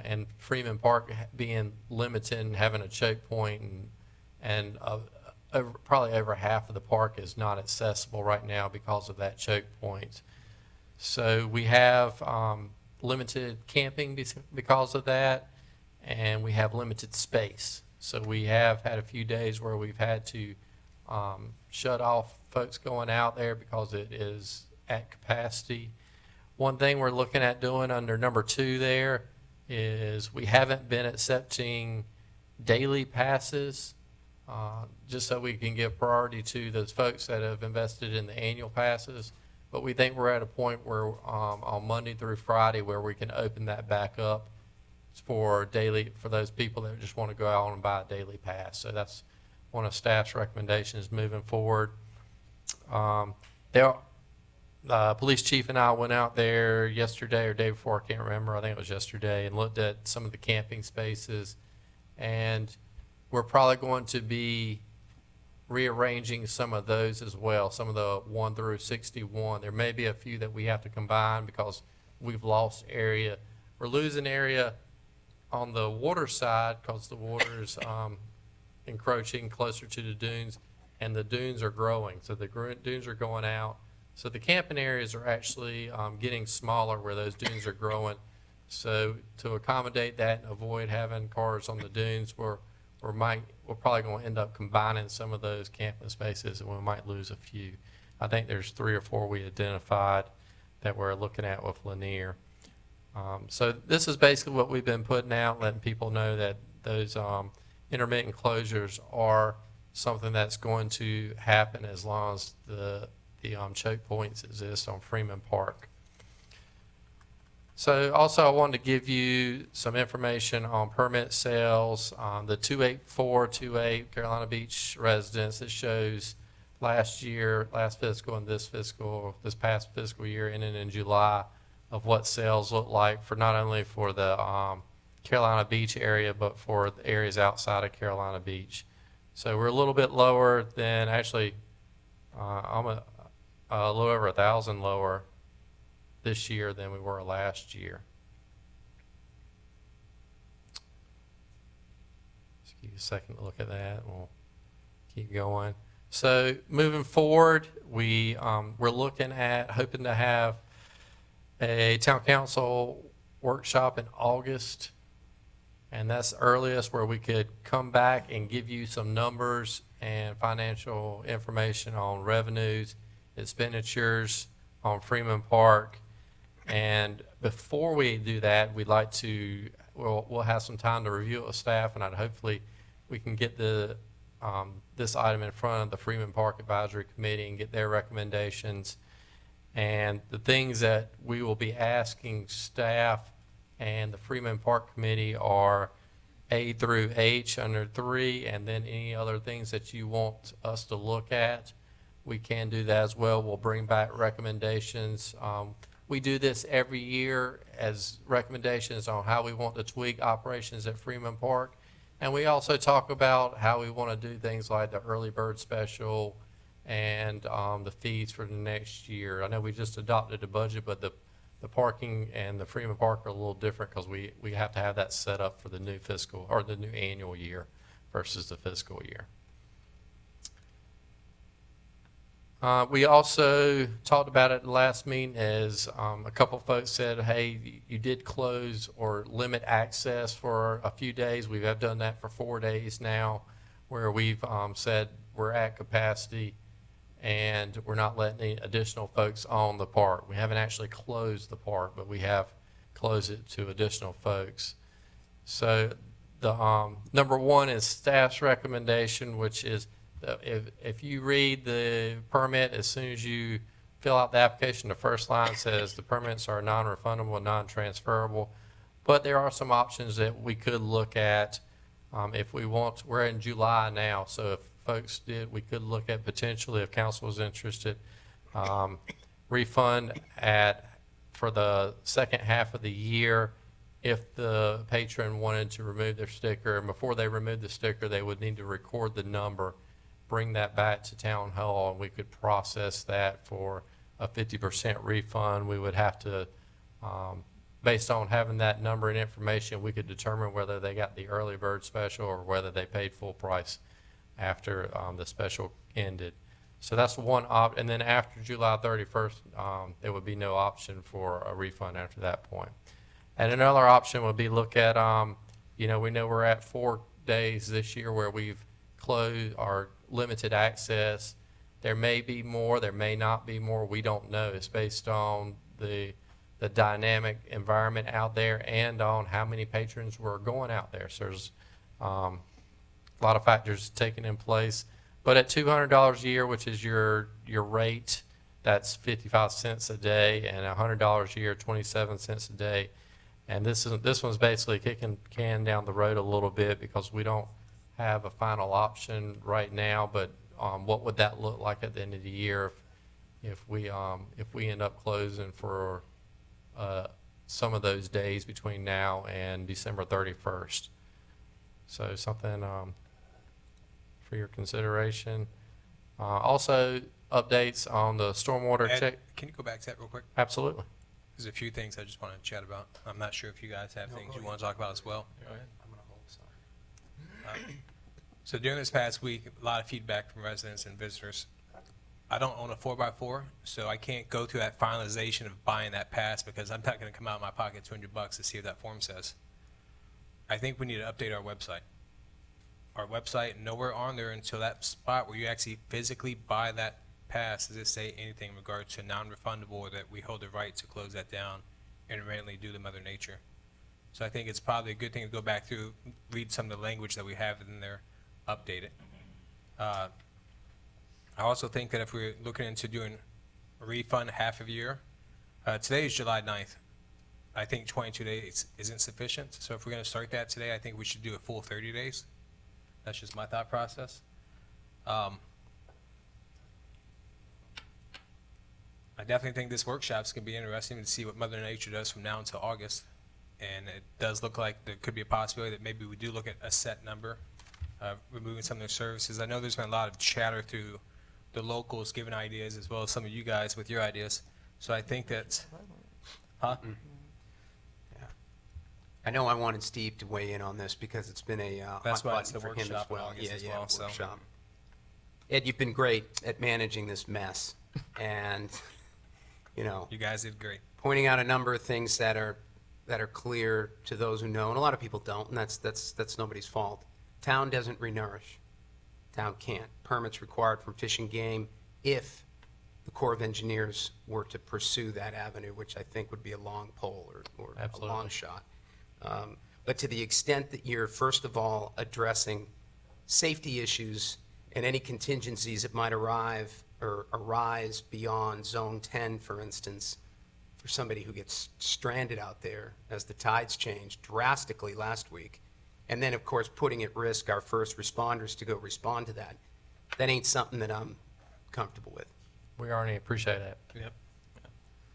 and Freeman Park being limited and having a choke point, and probably over half of the park is not accessible right now because of that choke point. So we have limited camping because of that, and we have limited space. So we have had a few days where we've had to shut off folks going out there because it is at capacity. One thing we're looking at doing under number 2 there is we haven't been accepting daily passes, just so we can give priority to those folks that have invested in the annual passes. But we think we're at a point where on Monday through Friday where we can open that back up for those people that just want to go out and buy a daily pass. So that's one of staff's recommendations moving forward. Police chief and I went out there yesterday or day before, I can't remember, I think it was yesterday, and looked at some of the camping spaces. And we're probably going to be rearranging some of those as well, some of the 1 through 61. There may be a few that we have to combine because we've lost area. We're losing area on the water side because the water's encroaching closer to the dunes, and the dunes are growing. So the dunes are going out. So the camping areas are actually getting smaller where those dunes are growing. So to accommodate that and avoid having cars on the dunes, we're probably going to end up combining some of those camping spaces, and we might lose a few. I think there's 3 or 4 we identified that we're looking at with Lanier. So this is basically what we've been putting out, letting people know that those intermittent closures are something that's going to happen as long as the choke points exist on Freeman Park. So also I wanted to give you some information on permit sales. The 28428 Carolina Beach residence, it shows last fiscal and this past fiscal year ending in July of what sales look like for not only for the Carolina Beach area, but for the areas outside of Carolina Beach. So we're a little bit lower than actually, I'm a little over 1,000 lower this year than we were last year. Just give you a second to look at that. We'll keep going. So moving forward, we're looking at hoping to have a town council workshop in August, and that's the earliest where we could come back and give you some numbers and financial information on revenues, expenditures on Freeman Park. And before we do that, we'd like to, we'll have some time to review it with staff, and hopefully we can get this item in front of the Freeman Park Advisory Committee and get their recommendations. And the things that we will be asking staff and the Freeman Park Committee are A through H under 3, and then any other things that you want us to look at, we can do that as well. We'll bring back recommendations. We do this every year as recommendations on how we want to tweak operations at Freeman Park. And we also talk about how we want to do things like the early bird special and the fees for the next year. I know we just adopted a budget, but the parking and the Freeman Park are a little different because we have to have that set up for the new fiscal or the new annual year versus the fiscal year. We also talked about it last meeting as a couple folks said, hey, you did close or limit access for a few days. We have done that for 4 days now, where we've said we're at capacity and we're not letting any additional folks on the park. We haven't actually closed the park, but we have closed it to additional folks. So the number 1 is staff's recommendation, which is if you read the permit, as soon as you fill out the application, the first line says the permits are non-refundable, non-transferable. But there are some options that we could look at if we want. We're in July now, so if folks did, we could look at potentially, if council is interested, refund for the second half of the year if the patron wanted to remove their sticker. And before they remove the sticker, they would need to record the number, bring that back to town hall, and we could process that for a 50% refund. We would have to, based on having that number and information, we could determine whether they got the early bird special or whether they paid full price after the special ended. So that's one option. And then after July 31st, there would be no option for a refund after that point. And another option would be look at, we know we're at 4 days this year where we've closed or limited access. There may be more, there may not be more, we don't know. It's based on the dynamic environment out there and on how many patrons were going out there. So there's a lot of factors taken in place. But at $200 a year, which is your rate, that's 55 cents a day, and $100 a year, 27 cents a day. And this one's basically kicking the can down the road a little bit because we don't have a final option right now. But what would that look like at the end of the year if we end up closing for some of those days between now and December 31st? So something for your consideration. Also, updates on the stormwater Ed, check. can you go back to that real quick? Absolutely. There's a few things I just want to chat about. I'm not sure if you guys have things you want to talk about as well. So during this past week, a lot of feedback from residents and visitors. I don't own a 4x4, so I can't go through that finalization of buying that pass because I'm not going to come out of my pocket $200 to see what that form says. I think we need to update our website. Our website, nowhere on there until that spot where you actually physically buy that pass, does it say anything in regards to non-refundable or that we hold the right to close that down intermittently due to Mother Nature. So I think it's probably a good thing to go back through, read some of the language that we have in there, update it. I also think that if we're looking into doing a refund half of a year, today is July 9th. I think 22 days isn't sufficient. So if we're going to start that today, I think we should do a full 30 days. That's just my thought process. I definitely think this workshop's going to be interesting to see what Mother Nature does from now until August. And it does look like there could be a possibility that maybe we do look at a set number, removing some of their services. I know there's been a lot of chatter through the locals giving ideas as well as some of you guys with your ideas. So I think that's, huh? Yeah. I know I wanted Steve to weigh in on this because it's been a That's hot why it's button the for him as workshop in well. August Yeah, as yeah, well, so. workshop. Ed, you've been great at managing this mess and, You guys did great. pointing out a number of things that are clear to those who know, and a lot of people don't, and that's nobody's fault. Town doesn't renourish. Town can't. Permits required from Fish and Game if the Corps of Engineers were to pursue that avenue, which I think would be a long pole or a Absolutely. long shot. But to the extent that you're, first of all, addressing safety issues and any contingencies that might arise beyond Zone 10, for instance, for somebody who gets stranded out there as the tides changed drastically last week, and then, of course, putting at risk our first responders to go respond to that, that ain't something that I'm comfortable with. We already appreciate that. Yep.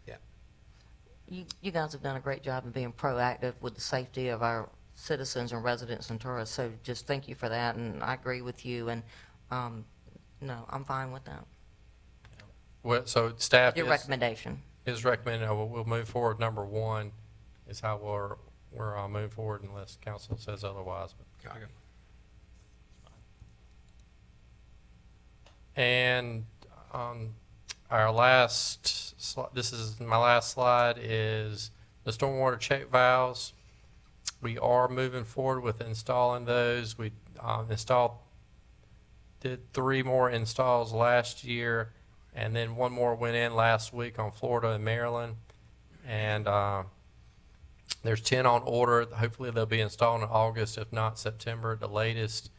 Yeah. You guys have done a great job of being proactive with the safety of our citizens and residents and tourists, so just thank you for that, and I agree with you, and, no, I'm fine with that. Well, so staff Your recommendation. is recommending we'll move forward. Number one is how we're moving forward unless council says otherwise. But, Okay. and our last, this is my last slide, is the stormwater check valves. We are moving forward with installing those. We did 3 more installs last year, and then 1 more went in last week on Florida and Maryland. And there's 10 on order. Hopefully they'll be installed in August, if not September at the latest.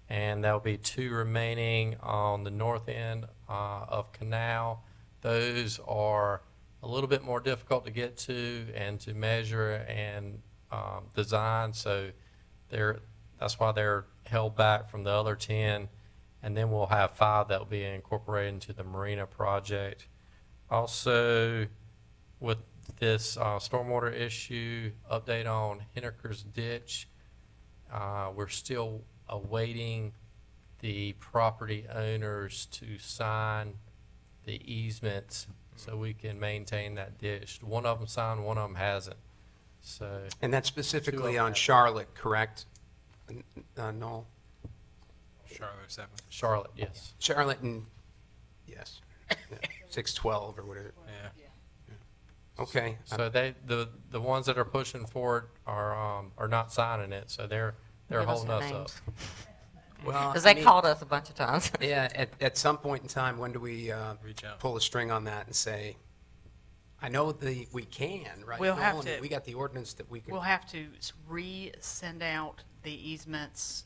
And there'll be 2 remaining on the north end of Canal. Those are a little bit more difficult to get to and to measure and design, so that's why they're held back from the other 10. And then we'll have 5 that will be incorporated into the marina project. Also, with this stormwater issue, update on Henniker's Ditch. We're still awaiting the property owners to sign the easements so we can maintain that ditch. One of them signed, one of them hasn't. So, And that's specifically 2 of on them. Charlotte, correct? Noel? Charlotte 7. Charlotte, yes. Charlotte and, yes, yeah, 612 or whatever. Yeah. Okay. So the ones that are pushing for it are not signing it, so they're Give us holding their us up. names. Well, Because I they mean, called us a bunch of times. Yeah, at some point in time, when do we Reach out. pull a string on that and say, I know we can, right? We'll have Nolan? to- We got the ordinance that we can. We'll have to re-send out the easements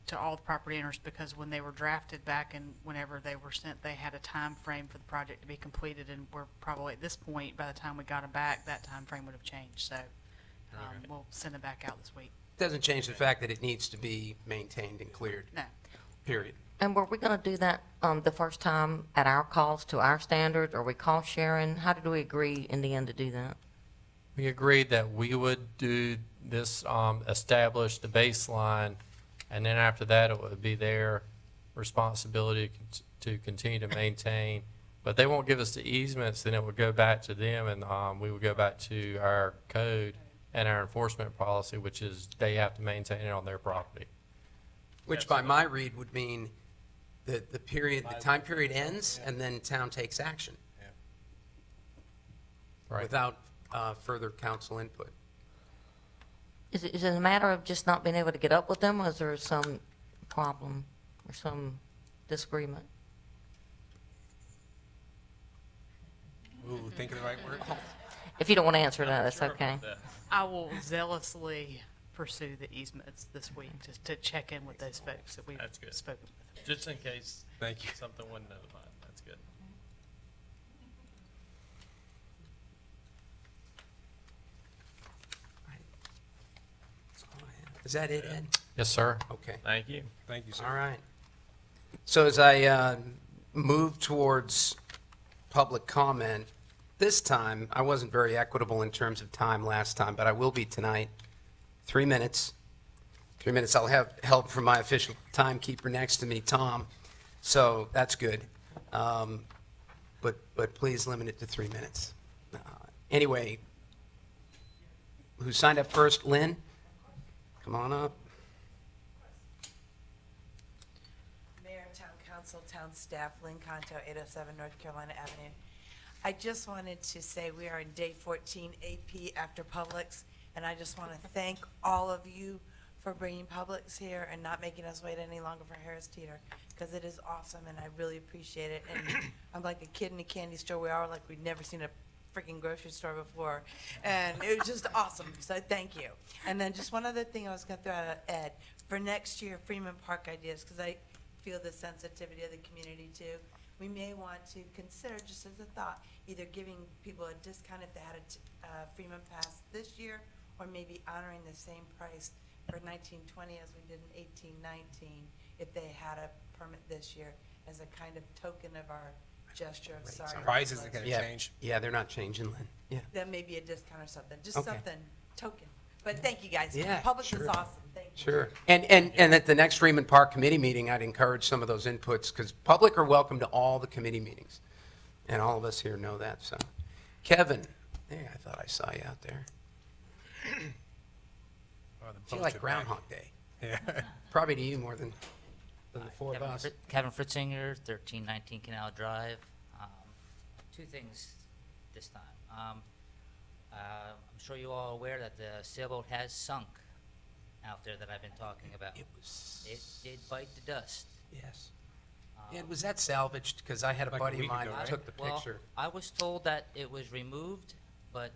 to all the property owners, because when they were drafted back and whenever they were sent, they had a time frame for the project to be completed, and we're probably at this point, by the time we got them back, that time frame would have changed, so we'll send it back out this week. Doesn't change the fact that it needs to be maintained and cleared, No, period. And were we going to do that the first time at our cost to our standards, or we cost sharing? How did we agree in the end to do that? We agreed that we would do this, establish the baseline, and then after that, it would be their responsibility to continue to maintain. But they won't give us the easements, then it would go back to them, and we would go back to our code and our enforcement policy, which is they have to maintain it on their property. Which by my read would mean that the time period ends, and then town takes action Right. without further council input. Is it a matter of just not being able to get up with them, or is there some problem or some disagreement? Ooh, think of the right word? If you don't want to answer that, that's okay. I will zealously pursue the easements this week, just to check in with those folks that we've That's good. spoken with. Just in case Thank you. something wasn't notified. That's good. That's all I have. Is that it, Ed? Yes, sir. Okay. Thank you. Thank you, sir. All right. So as I move towards public comment, this time, I wasn't very equitable in terms of time last time, but I will be tonight. 3 minutes. 3 minutes. I'll have help from my official timekeeper next to me, Tom, so that's good. But please limit it to 3 minutes. Anyway, who signed up first? Lynn? Come on up. Mayor, Town Council, Town Staff, Lynn Conto, 807 North Carolina Avenue. I just wanted to say we are in day 14 AP after Publix, and I just want to thank all of you for bringing Publix here and not making us wait any longer for Harris Teeter, because it is awesome, and I really appreciate it. And I'm like a kid in a candy store. We are like we'd never seen a freaking grocery store before, and it was just awesome, so thank you. And then just one other thing I was going to throw out at Ed, for next year, Freeman Park ideas, because I feel the sensitivity of the community too. We may want to consider, just as a thought, either giving people a discount if they had a Freeman Pass this year, or maybe honoring the same price for 1920 as we did in 1819 if they had a permit this year, as a kind of token of our gesture of sorry. Prices are going to Yeah, change. yeah, they're not changing, Lynn. Yeah. That may be a discount or something, just Okay. something token. But thank you, guys. Yeah, Publix sure. is awesome. Thank you. Sure. And at the next Freeman Park Committee meeting, I'd encourage some of those inputs, because public are welcome to all the committee meetings. And all of us here know that, so. Kevin, hey, I thought I saw you out there. Oh, the Feel boats like are back. Groundhog Day. Yeah. Probably to you more than the four of us. Kevin Fritzinger, 1319 Canal Drive. Two things this time. I'm sure you all are aware that the sailboat has sunk out there that I've been talking about. It was. It did bite the dust. Yes. And was that salvaged? Because I had a Like a buddy of week mine ago, who right? took the Well, picture. I was told that it was removed, but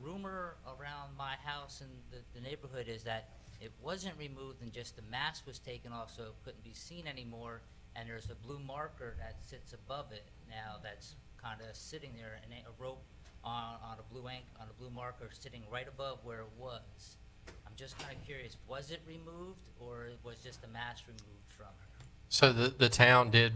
rumor around my house and the neighborhood is that it wasn't removed and just the mast was taken off so it couldn't be seen anymore, and there's a blue marker that sits above it now that's kind of sitting there, and a rope on a blue marker sitting right above where it was. I'm just kind of curious, was it removed or was just the mast removed from it? So the town did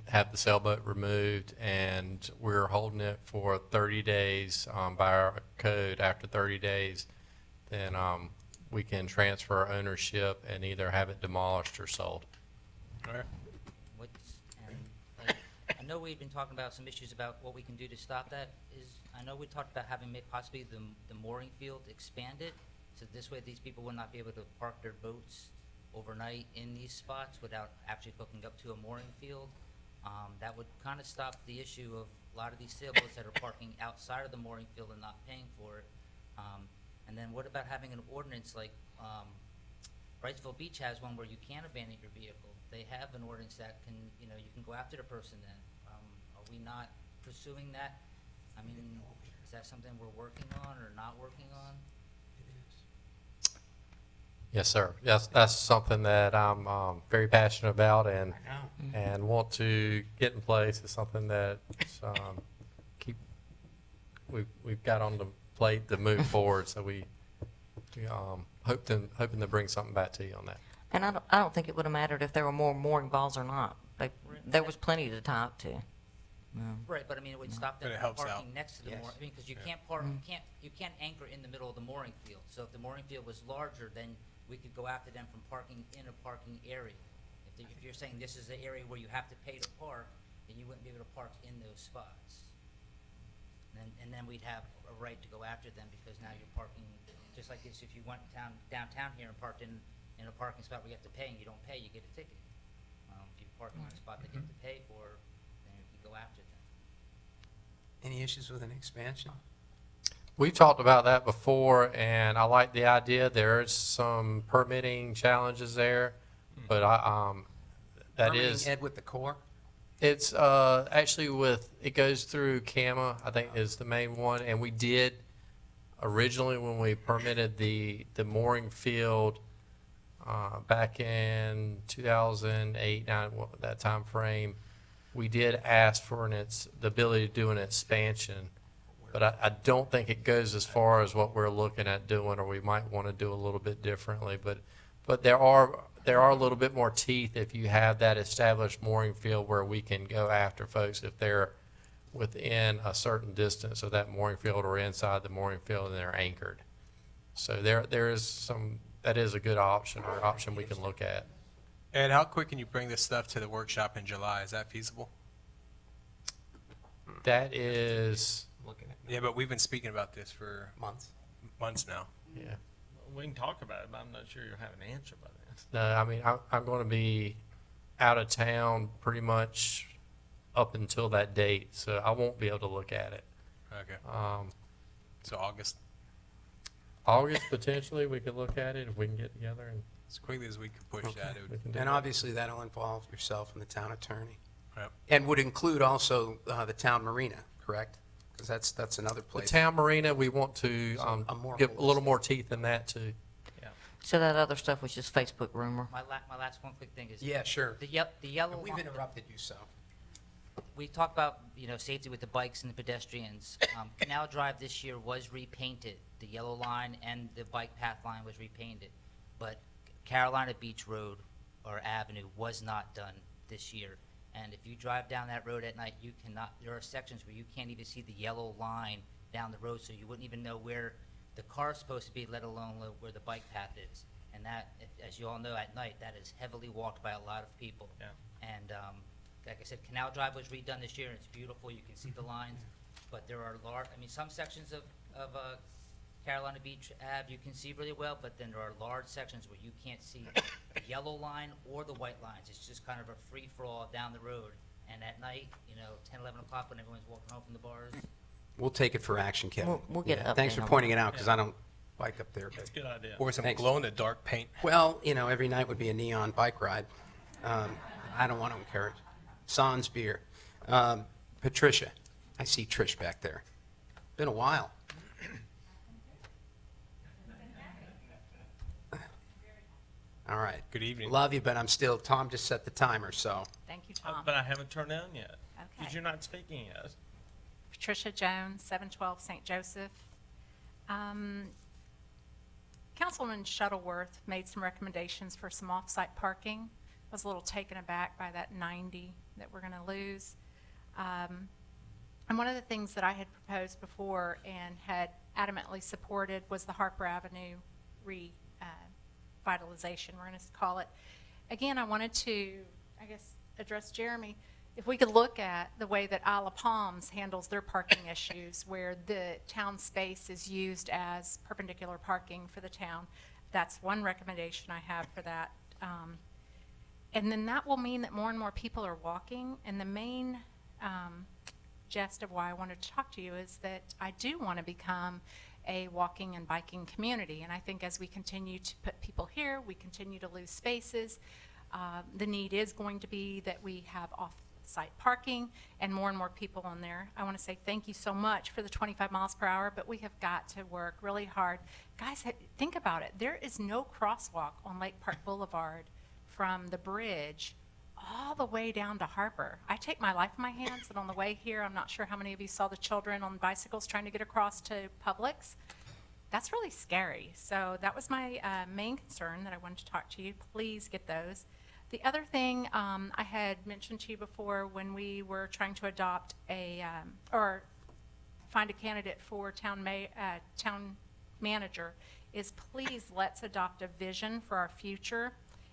have the sailboat removed, and we're holding it for 30 days by our code. After 30 days, then we can transfer ownership and either have it demolished or sold. All right. I know we've been talking about some issues about what we can do to stop that. I know we talked about having possibly the mooring field expanded, so this way these people would not be able to park their boats overnight in these spots without actually hooking up to a mooring field. That would kind of stop the issue of a lot of these sailboats that are parking outside of the mooring field and not paying for it. And then what about having an ordinance like, Wrightsville Beach has one where you can abandon your vehicle. They have an ordinance that can, you know, you can go after the person then. Are we not pursuing that? I mean, is that something we're working on or not working on? Yes, sir. Yes, that's something that I'm very passionate about and want to get in place. It's something that we've got on the plate to move forward. So we hoping to bring something back to you on that. And I don't think it would have mattered if there were more mooring balls or not. There was plenty to tie up to. Right, but I mean, it would stop them But it from helps out. parking next to the mooring. I mean, because you can't park, you can't anchor in the middle of the mooring field. So if the mooring field was larger, then we could go after them from parking in a parking area. If you're saying this is the area where you have to pay to park, then you wouldn't be able to park in those spots. And then we'd have a right to go after them because now you're parking, just like this, if you went downtown here and parked in a parking spot where you have to pay and you don't pay, you get a ticket. If you park in a spot that you have to pay for, then you can go after them. Any issues with an expansion? We've talked about that before, and I like the idea. There's some permitting challenges there, but that Permitting, is, Ed, with the Corps? it's actually it goes through CAMA, I think is the main one, and we did originally when we permitted the mooring field back in 2008, 9, that time frame, we did ask for the ability to do an expansion. But I don't think it goes as far as what we're looking at doing, or we might want to do a little bit differently. But there are a little bit more teeth if you have that established mooring field where we can go after folks if they're within a certain distance of that mooring field or inside the mooring field and they're anchored. So there is that is a good option or option we can look at. Ed, how quick can you bring this stuff to the workshop in July? Is that feasible? That is, Looking at Yeah, but we've been speaking about this for months. now. yeah. We can talk about it, but I'm not sure you'll have an answer by then. No, I mean, I'm going to be out of town pretty much up until that date, so I won't be able to look at it. Okay. So August, August, potentially, we could look at it if we can get together and as quickly as we can push that. It we would, can do And that. obviously, that'll involve yourself and the town attorney. Yep. And would include also the town marina, correct? Because that's another The place. town marina, we want to a more give a little more teeth in that too. So that other stuff was just Facebook rumor. My last one quick thing is. Yeah, sure. The yellow. We've interrupted you, so. We talked about, safety with the bikes and the pedestrians. Canal Drive this year was repainted. The yellow line and the bike path line was repainted. But Carolina Beach Road or Avenue was not done this year. And if you drive down that road at night, you cannot, there are sections where you can't even see the yellow line down the road, so you wouldn't even know where the car's supposed to be, let alone where the bike path is. And that, as you all know, at night, that is heavily walked by a lot of people. Yeah. And like I said, Canal Drive was redone this year, and it's beautiful. You can see the lines. But there are some sections of Carolina Beach Ave you can see really well, but then there are large sections where you can't see the yellow line or the white lines. It's just kind of a free-for-all down the road. And at night, 10, 11 o'clock when everyone's walking home from the bars. We'll take it for action, Kevin. We'll get it up Thanks there for in a pointing it out, because I don't bike up there. That's a good idea. or some Thanks. glow-in-the-dark paint. Well, every night would be a neon bike ride. I don't want to encourage. Sans beer. Patricia, I see Trish back there. Been a while. All right. Good evening. Love you, but Tom just set the timer, so. Thank you, Tom. But I haven't turned it on yet. Okay. Because you're not speaking yet. Patricia Jones, 712 St. Joseph. Councilman Shuttleworth made some recommendations for some off-site parking. I was a little taken aback by that 90 that we're going to lose. And one of the things that I had proposed before and had adamantly supported was the Harper Avenue revitalization, we're going to call it. Again, I wanted to, address Jeremy. If we could look at the way that Isle of Palms handles their parking issues, where the town space is used as perpendicular parking for the town, that's one recommendation I have for that. And then that will mean that more and more people are walking, and the main gist of why I wanted to talk to you is that I do want to become a walking and biking community. And I think as we continue to put people here, we continue to lose spaces. The need is going to be that we have off-site parking and more people on there. I want to say thank you so much for the 25 miles per hour, but we have got to work really hard. Guys, think about it. There is no crosswalk on Lake Park Boulevard from the bridge all the way down to Harper. I take my life in my hands, and on the way here, I'm not sure how many of you saw the children on bicycles trying to get across to Publix. That's really scary. So that was my main concern that I wanted to talk to you. Please get those. The other thing I had mentioned to you before when we were trying to adopt or find a candidate for town manager is please let's adopt a vision for our future.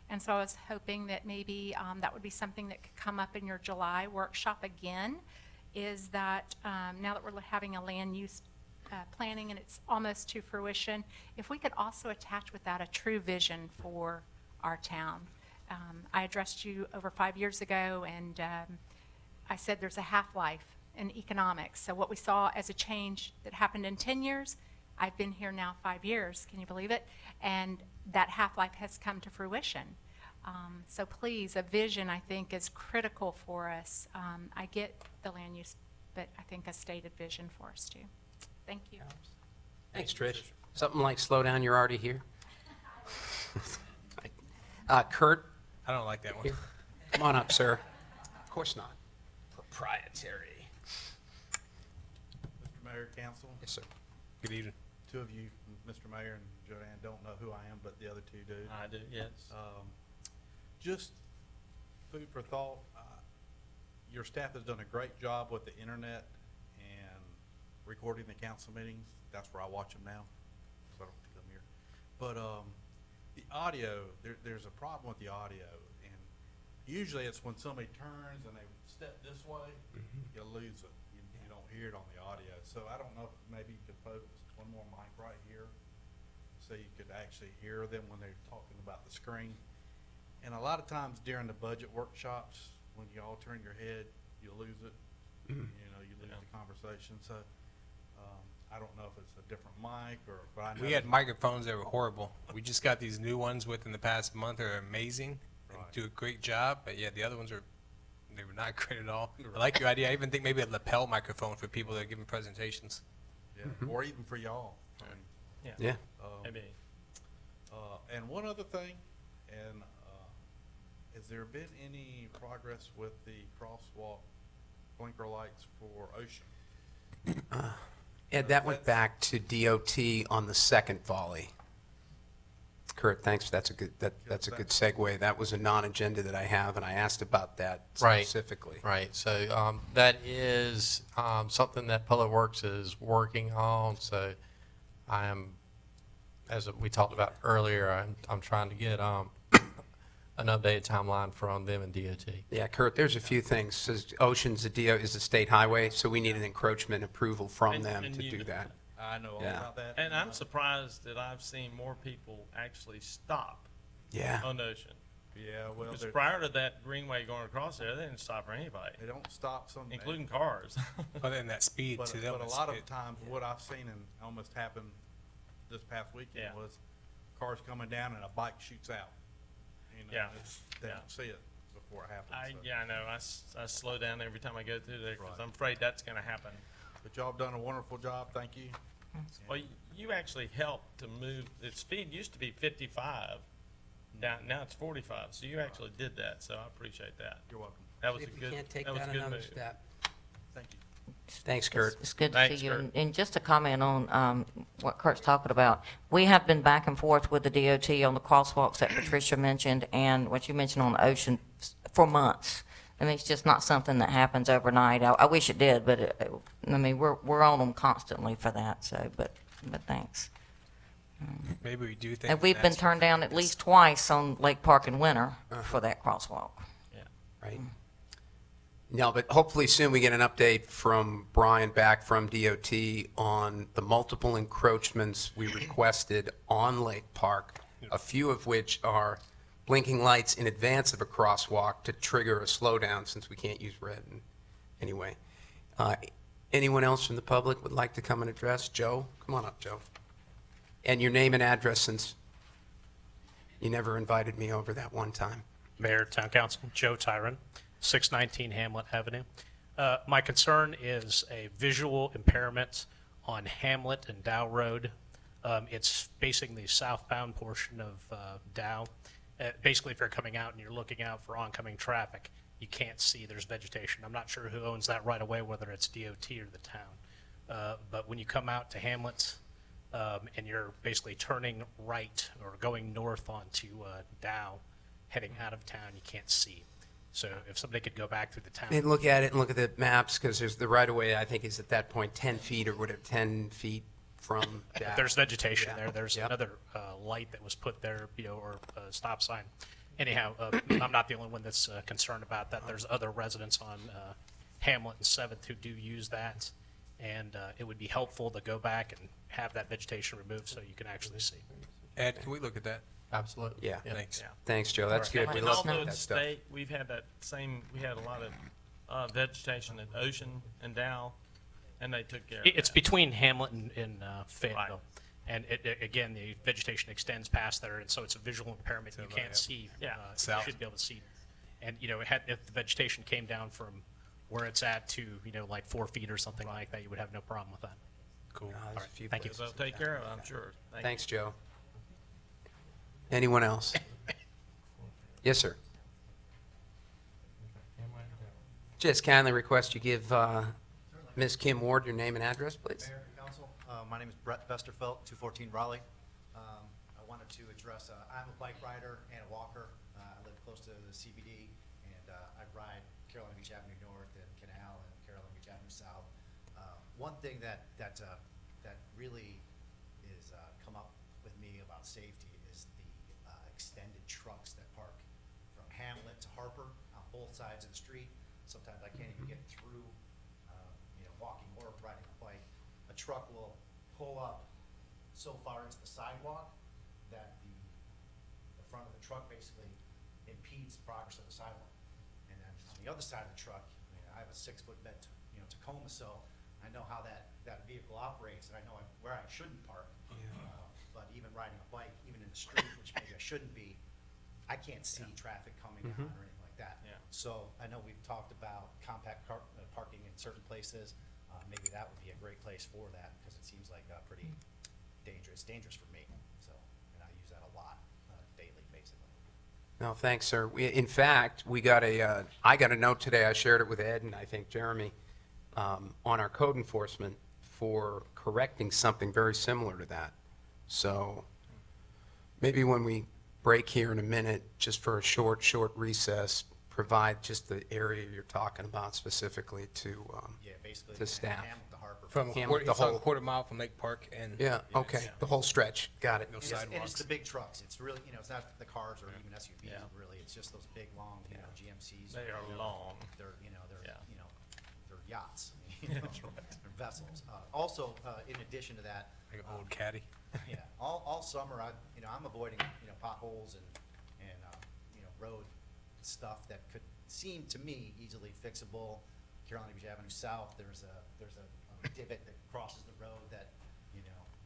And so I was hoping that maybe that would be something that could come up in your July workshop again, is that now that we're having a land use planning and it's almost to fruition, if we could also attach with that a true vision for our town. I addressed you over 5 years ago, and I said there's a half-life in economics. So what we saw as a change that happened in 10 years, I've been here now 5 years, can you believe it? And that half-life has come to fruition. So please, a vision, I think, is critical for us. I get the land use, but I think a stated vision for us too. Thank you. Thanks, Trish. Something like slow down, you're already here. Kurt, I don't like that one. here. Come on up, sir. Of course not. Proprietary. Mr. Mayor, Council, Yes, sir. Good evening. two of you, Mr. Mayor and Joanne, don't know who I am, but the other two do. I do, yes. Just food for thought. Your staff has done a great job with the internet and recording the council meetings. That's where I watch them now, so I don't have to come here. But the audio, there's a problem with the audio, and usually it's when somebody turns and they step this way, you lose it. You don't hear it on the audio. So I don't know if maybe you could put one more mic right here so you could actually hear them when they're talking about the screen. And a lot of times during the budget workshops, when you all turn your head, you lose it. You know, you lose the conversation. So I don't know if it's a different mic or. But I know We had microphones that were horrible. We just got these new ones within the past month. They're amazing and Right. do a great job. But yeah, the other ones they were not great at all. I like your idea. I even think maybe a lapel microphone for people that are giving presentations. Yeah, or even for y'all. I mean, Yeah. Maybe. And one other thing, and has there been any progress with the crosswalk blinker lights for Ocean? Ed, that went back to DOT on the second volley. Kurt, thanks. That's a good segue. That was a non-agenda that I have, and I asked about that Right. specifically. Right, so that is something that Public Works is working on, so I am, as we talked about earlier, I'm trying to get an updated timeline from them and DOT. Yeah, Kurt, there's a few things. Says Ocean's is a state highway, so we need an encroachment approval from And- them and to you do know that. I know all Yeah. about that. And I'm surprised that I've seen more people actually stop Yeah. on Ocean. Yeah, well, Because prior to that Greenway going across there, they didn't stop for anybody, they don't stop some. including cars. Other than that speed But, to them. but a it's lot of good. times, what I've seen and almost happened this past weekend Yeah. was cars coming down and a bike shoots out. You know, Yeah. They Yeah. don't see it before it happens. so. I know. I slow down every time I go through there because Right. I'm afraid that's going to happen. But y'all have done a wonderful job. Thank you. Well, you actually helped to move, the speed used to be 55, now it's 45, so you actually did that, so I appreciate that. You're welcome. That was See a if we good, can't take that was a that good another move. step. Thank you. Thanks, Kurt. It's good to Thanks, see you. Kurt. And just to comment on what Kurt's talking about, we have been back and forth with the DOT on the crosswalks that Patricia mentioned and what you mentioned on the Ocean for months. I mean, it's just not something that happens overnight. I wish it did, but I mean, we're on them constantly for that. So, but thanks. Maybe we do think. And we've been turned down at least twice on Lake Park in winter for that crosswalk. Right. No, but hopefully soon we get an update from Brian back from DOT on the multiple encroachments we requested on Lake Park, a few of which are blinking lights in advance of a crosswalk to trigger a slowdown since we can't use red anyway. Anyone else from the public would like to come and address? Joe, come on up, Joe. And your name and address, since you never invited me over that one time. Mayor, Town Council, Joe Tyron, 619 Hamlet Avenue. My concern is a visual impairment on Hamlet and Dow Road. It's facing the southbound portion of Dow. Basically, if you're coming out and you're looking out for oncoming traffic, you can't see, there's vegetation. I'm not sure who owns that right away, whether it's DOT or the town. But when you come out to Hamlet, and you're basically turning right or going north onto Dow, heading out of town, you can't see. So if somebody could go back through the town. And look at it and look at the maps, because there's the right-of-way, I think, is at that point 10 feet or whatever, 10 feet from Dow. There's vegetation Yeah. there. There's Yep. another light that was put there, or a stop sign. Anyhow, I'm not the only one that's concerned about that. There's other residents on Hamlet and 7th who do use that. And it would be helpful to go back and have that vegetation removed so you can actually see. Ed, can we look at that? Absolutely. Yeah. Thanks. Yeah. Thanks, Joe, that's good. We And love although that the stuff. state, we've had that same, we had a lot of vegetation at Ocean and Dow, and they took care of It's that. between Hamlet and Fayetteville. And again, the vegetation extends past there, and so it's a visual impairment. You can't see. Yeah. You South. should be able to see. And, if the vegetation came down from where it's at to, like 4 feet or something like that, you would have no problem with that. Cool. There's All a right, few thank you. So they'll take care of it, I'm sure. Thank you. Thanks, Joe. Anyone else? Yes, sir. Just kindly request you give Ms. Kim Ward your name and address, please. Mayor and Council, my name is Brett Vesterfelt, 214 Raleigh. I wanted to address, I'm a bike rider and a walker. I live close to the CBD, and I ride Carolina Beach Avenue North and Canal and Carolina Beach Avenue South. One thing that really is come up with me about safety is the extended trucks that park from Hamlet to Harper on both sides of the street. Sometimes I can't even get through, walking or riding a bike. A truck will pull up so far into the sidewalk that the front of the truck basically impedes progress of the sidewalk. And then on the other side of the truck, I have a 6-foot bed, Tacoma, so I know how that vehicle operates, and I know where I shouldn't park. But even riding a bike, even in the street, which maybe I shouldn't be, I can't see traffic coming on or anything like that. Yeah. So I know we've talked about compact parking in certain places. Maybe that would be a great place for that, because it seems like pretty dangerous for me. So, and I use that a lot, daily, basically. No, thanks, sir. In fact, I got a note today, I shared it with Ed and I think Jeremy, on our code enforcement for correcting something very similar to that. So maybe when we break here in a minute, just for a short recess, provide just the area you're talking about specifically to Basically, to staff. Hamlet to Harper. From a Hamlet, quarter, the it's on a whole- quarter mile from Lake Park and. Yeah, okay, the whole stretch, got it. No And it's sidewalks. the big trucks. It's really, it's not the cars or even SUVs, Yeah. really. It's just those big, long, GMCs. They are long. They're, Yeah. they're yachts, they're vessels. Also, in addition to that, Like an old caddy. yeah, all summer, I'm avoiding, potholes and road stuff that could seem to me easily fixable. Carolina Beach Avenue South, there's a divot that crosses the road that,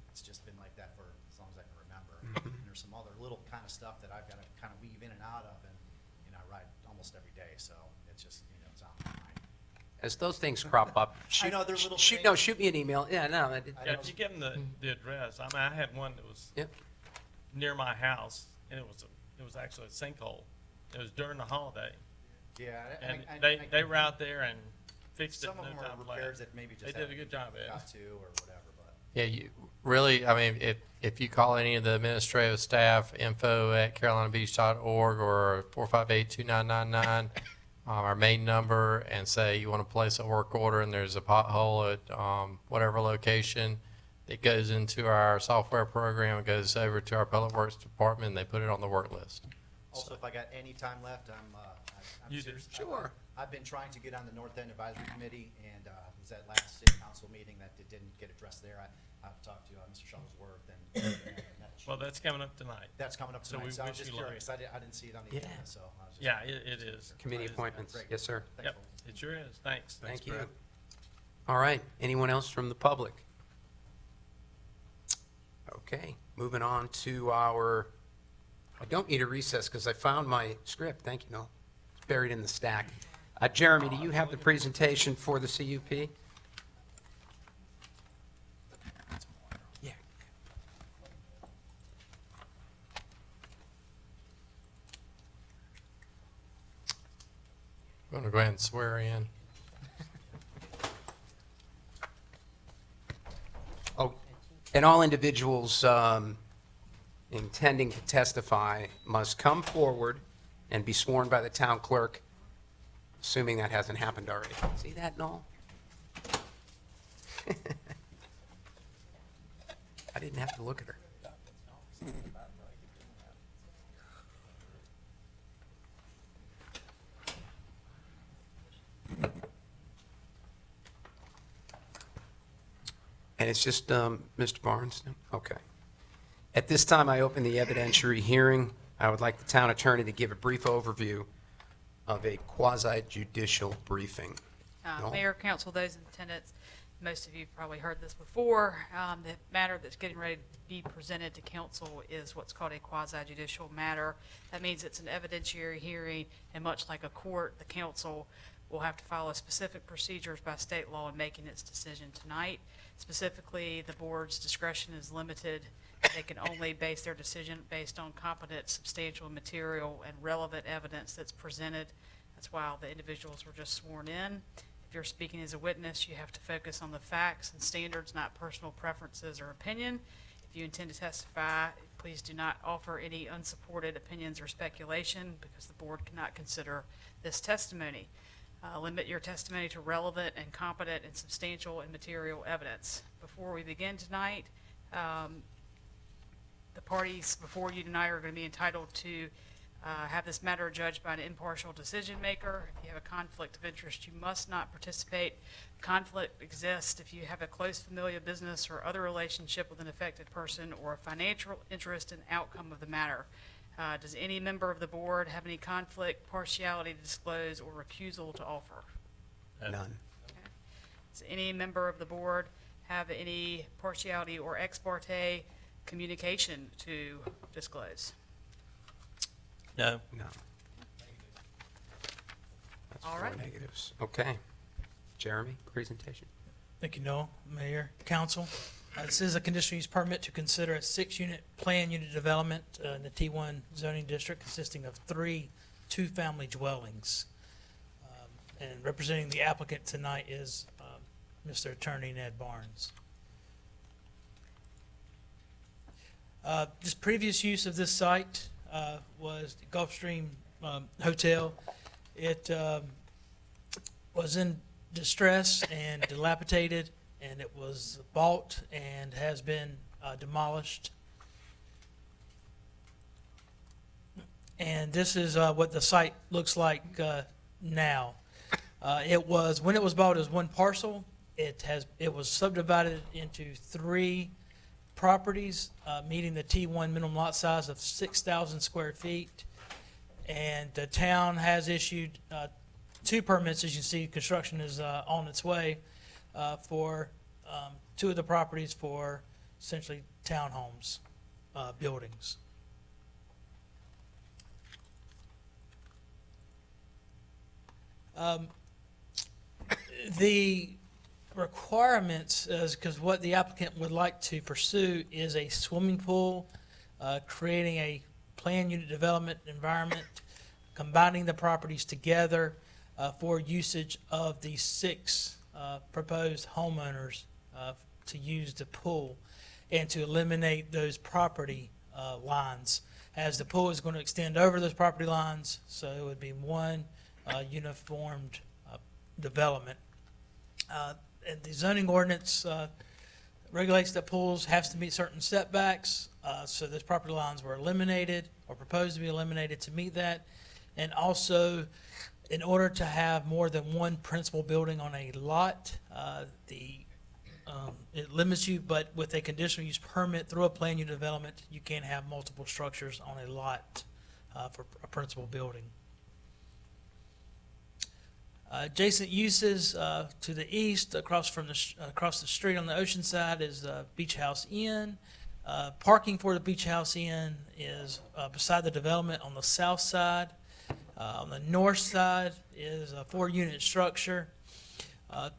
it's just been like that for as long as I can remember. And there's some other little kind of stuff that I've got to kind of weave in and out of, and, I ride almost every day, so it's just, it's on my mind. As those things crop up, I know they're little shoot things. me an email. Yeah, no, Yeah, if you give them the address, I had one that was Yep. near my house, and it was actually a sinkhole. It was during the holiday, Yeah. and they were out there and fixed it Some in of no them time are flat. repairs that maybe just They did a good job, Ed. got to or whatever, but. Yeah, if you call any of the administrative staff, info@carolinabeach.org or 458-2999, our main number, and say you want to place a work order and there's a pothole at whatever location, it goes into our software program, it goes over to our Public Works Department, and they put it on the work list. Also, if I got any time left, I'm You do. serious. Sure. I've been trying to get on the North End Advisory Committee, and it was that last city council meeting that it didn't get addressed there. I've talked to Mr. Shuttlesworth and Well, that's coming up tonight. that's coming up So tonight, we so I was wish just you luck. curious. I didn't see it on the Yeah. agenda, so I was just. Yeah, it is. Committee appointments. Great. Yes, sir. Thanks, Yep, folks. it sure is. Thanks. Thank you. Brad. All right, anyone else from the public? Okay, moving on to our, I don't need a recess because I found my script. Thank you, Noel. It's buried in the stack. Jeremy, do you have the presentation for the CUP? Yeah. I'm going to go ahead and swear in. Oh, and all individuals intending to testify must come forward and be sworn by the town clerk, assuming that hasn't happened already. See that, Noel? I didn't have to look at her. And it's just Mr. Barnes? Okay. At this time, I open the evidentiary hearing. I would like the town attorney to give a brief overview of a quasi-judicial briefing. Noel? Mayor, council, those in attendance, most of you have probably heard this before. The matter that's getting ready to be presented to council is what's called a quasi-judicial matter. That means it's an evidentiary hearing, and much like a court, the council will have to follow specific procedures by state law in making its decision tonight. Specifically, the board's discretion is limited. They can only base their decision based on competent, substantial material, and relevant evidence that's presented. That's why all the individuals were just sworn in. If you're speaking as a witness, you have to focus on the facts and standards, not personal preferences or opinion. If you intend to testify, please do not offer any unsupported opinions or speculation because the board cannot consider this testimony. Limit your testimony to relevant and competent and substantial and material evidence. Before we begin tonight, the parties before you tonight are going to be entitled to have this matter judged by an impartial decision maker. If you have a conflict of interest, you must not participate. Conflict exists if you have a close familial business or other relationship with an affected person or a financial interest in the outcome of the matter. Does any member of the board have any conflict, partiality to disclose, or recusal to offer? None. Okay. Does any member of the board have any partiality or ex parte communication to disclose? No. No. That's All 4 right. negatives. Okay. Jeremy, presentation. Thank you, Noel, Mayor, Council. This is a conditional use permit to consider a 6-unit plan unit development in the T1 zoning district consisting of 3 two-family dwellings. And representing the applicant tonight is Mr. Attorney Ned Barnes. Just previous use of this site was the Gulfstream Hotel. It was in distress and dilapidated, and it was bought and has been demolished. And this is what the site looks like now. It was, when it was bought, as one parcel. It was subdivided into 3 properties, meeting the T1 minimum lot size of 6,000 square feet. And the town has issued 2 permits. As you see, construction is on its way for 2 of the properties for essentially townhomes, buildings. The requirements is because what the applicant would like to pursue is a swimming pool, creating a planned unit development environment, combining the properties together for usage of the 6 proposed homeowners to use the pool, and to eliminate those property lines, as the pool is going to extend over those property lines, so it would be one uniformed development. And the zoning ordinance regulates that pools have to meet certain setbacks, so those property lines were eliminated or proposed to be eliminated to meet that. And also, in order to have more than one principal building on a lot, it limits you, but with a conditional use permit through a plan unit development, you can have multiple structures on a lot for a principal building. Adjacent uses to the east, across the street on the ocean side, is Beach House Inn. Parking for the Beach House Inn is beside the development on the south side. On the north side is a 4-unit structure.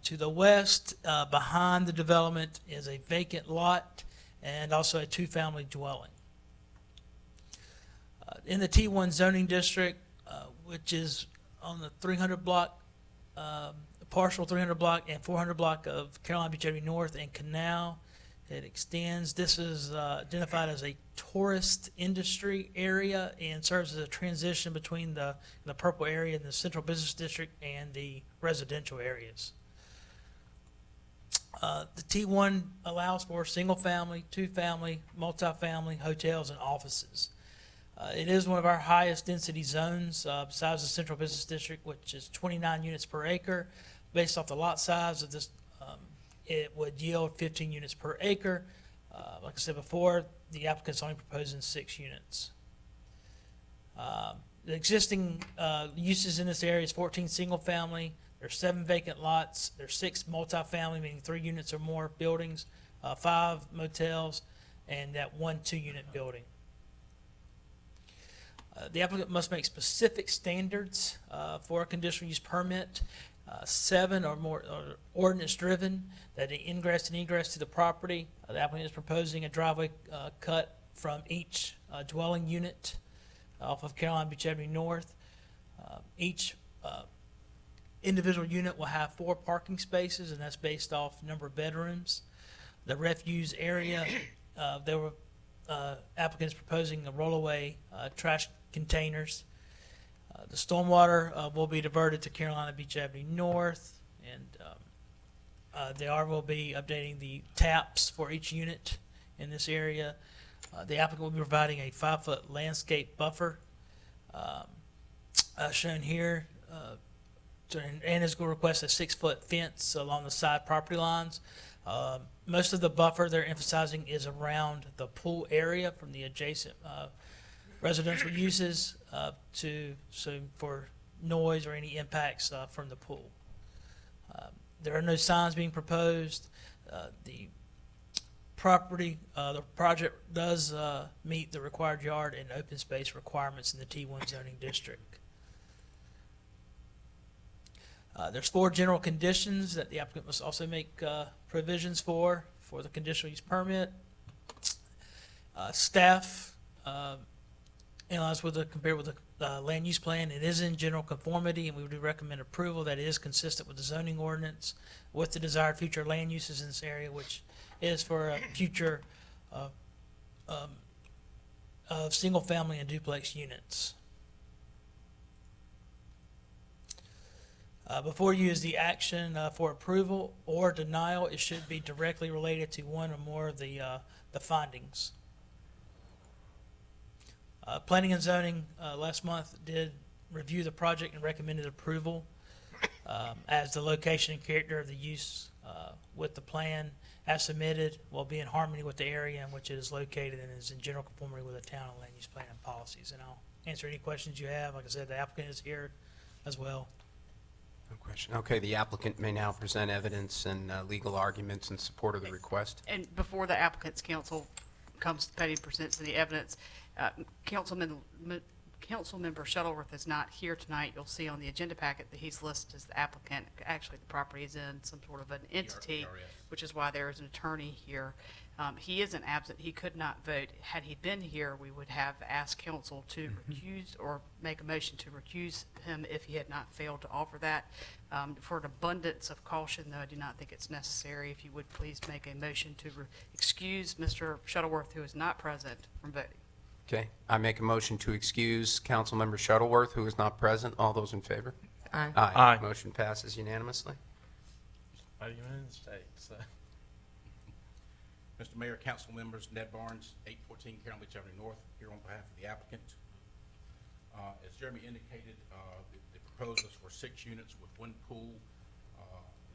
To the west, behind the development, is a vacant lot and also a 2-family dwelling. In the T1 zoning district, which is on the 300 block, partial 300 block and 400 block of Carolina Beach Ave North and Canal, it extends. This is identified as a tourist industry area and serves as a transition between the purple area in the central business district and the residential areas. The T1 allows for single-family, 2-family, multifamily, hotels, and offices. It is one of our highest density zones besides the central business district, which is 29 units per acre. Based off the lot size of this, it would yield 15 units per acre. Like I said before, the applicant's only proposing 6 units. The existing uses in this area is 14 single-family. There's 7 vacant lots. There's 6 multifamily, meaning 3 units or more buildings, 5 motels, and that 1 2-unit building. The applicant must make specific standards for a conditional use permit, 7 or more ordinance driven, that the ingress and egress to the property. The applicant is proposing a driveway cut from each dwelling unit off of Carolina Beach Ave North. Each individual unit will have 4 parking spaces, and that's based off number of bedrooms. The refuse area, there were applicants proposing a rollaway trash containers. The stormwater will be diverted to Carolina Beach Ave North, and they will be updating the taps for each unit in this area. The applicant will be providing a 5-foot landscape buffer shown here, and is going to request a 6-foot fence along the side property lines. Most of the buffer they're emphasizing is around the pool area from the adjacent residential uses for noise or any impacts from the pool. There are no signs being proposed. The project does meet the required yard and open space requirements in the T1 zoning district. There's 4 general conditions that the applicant must also make provisions for the conditional use permit. Staff analyzed compared with the land use plan. It is in general conformity, and we would recommend approval that it is consistent with the zoning ordinance with the desired future land uses in this area, which is for a future of single family and duplex units. Before you is the action for approval or denial. It should be directly related to one or more of the findings. Planning and Zoning last month did review the project and recommended approval as the location and character of the use with the plan as submitted will be in harmony with the area in which it is located and is in general conformity with the town land use plan and policies. And I'll answer any questions you have. Like I said, the applicant is here as well. No question. Okay, the applicant may now present evidence and legal arguments in support of the request. And before the applicant's counsel comes to the podium and presents the evidence, Councilmember Shuttleworth is not here tonight. You'll see on the agenda packet that he's listed as the applicant. Actually, the property is in some sort of an entity, which is why there is an attorney here. He isn't absent. He could not vote. Had he been here, we would have asked council to recuse or make a motion to recuse him if he had not failed to offer that. For an abundance of caution, though, I do not think it's necessary. If you would please make a motion to excuse Mr. Shuttleworth, who is not present, from voting. Okay, I make a motion to excuse Councilmember Shuttleworth, who is not present. All those in favor? Aye. Aye. Motion passes unanimously. Are you in the state? So. Mr. Mayor, council members, Ned Barnes, 814 Carolina Beach Ave North, here on behalf of the applicant. As Jeremy indicated, the proposal is for 6 units with 1 pool.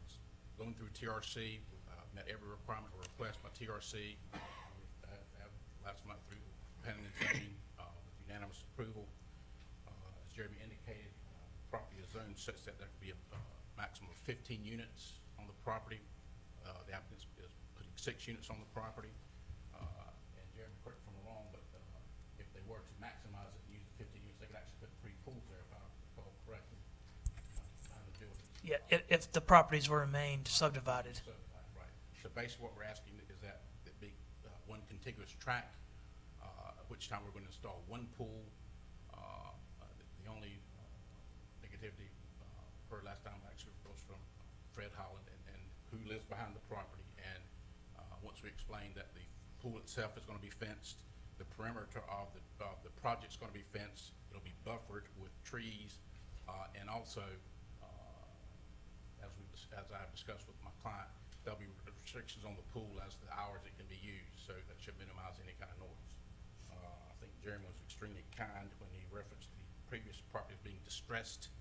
It's going through TRC, met every requirement or request by TRC. Last month through planning and zoning with unanimous approval. As Jeremy indicated, property is zoned such that there could be a maximum of 15 units on the property. The applicant is putting 6 units on the property. And Jeremy, correct me if I'm wrong, but if they were to maximize it and use the 15 units, they could actually put 3 pools there, if I recall correctly. Behind the building. Yeah, if the properties were remained subdivided. Right. So basically what we're asking is that it be one contiguous tract, at which time we're going to install 1 pool. The only negativity heard last time actually was from Fred Holland and who lives behind the property. And once we explained that the pool itself is going to be fenced, the perimeter of the project's going to be fenced. It'll be buffered with trees, and also, as I've discussed with my client, there'll be restrictions on the pool as to the hours it can be used, so that should minimize any kind of noise. I think Jeremy was extremely kind when he referenced the previous property as being distressed.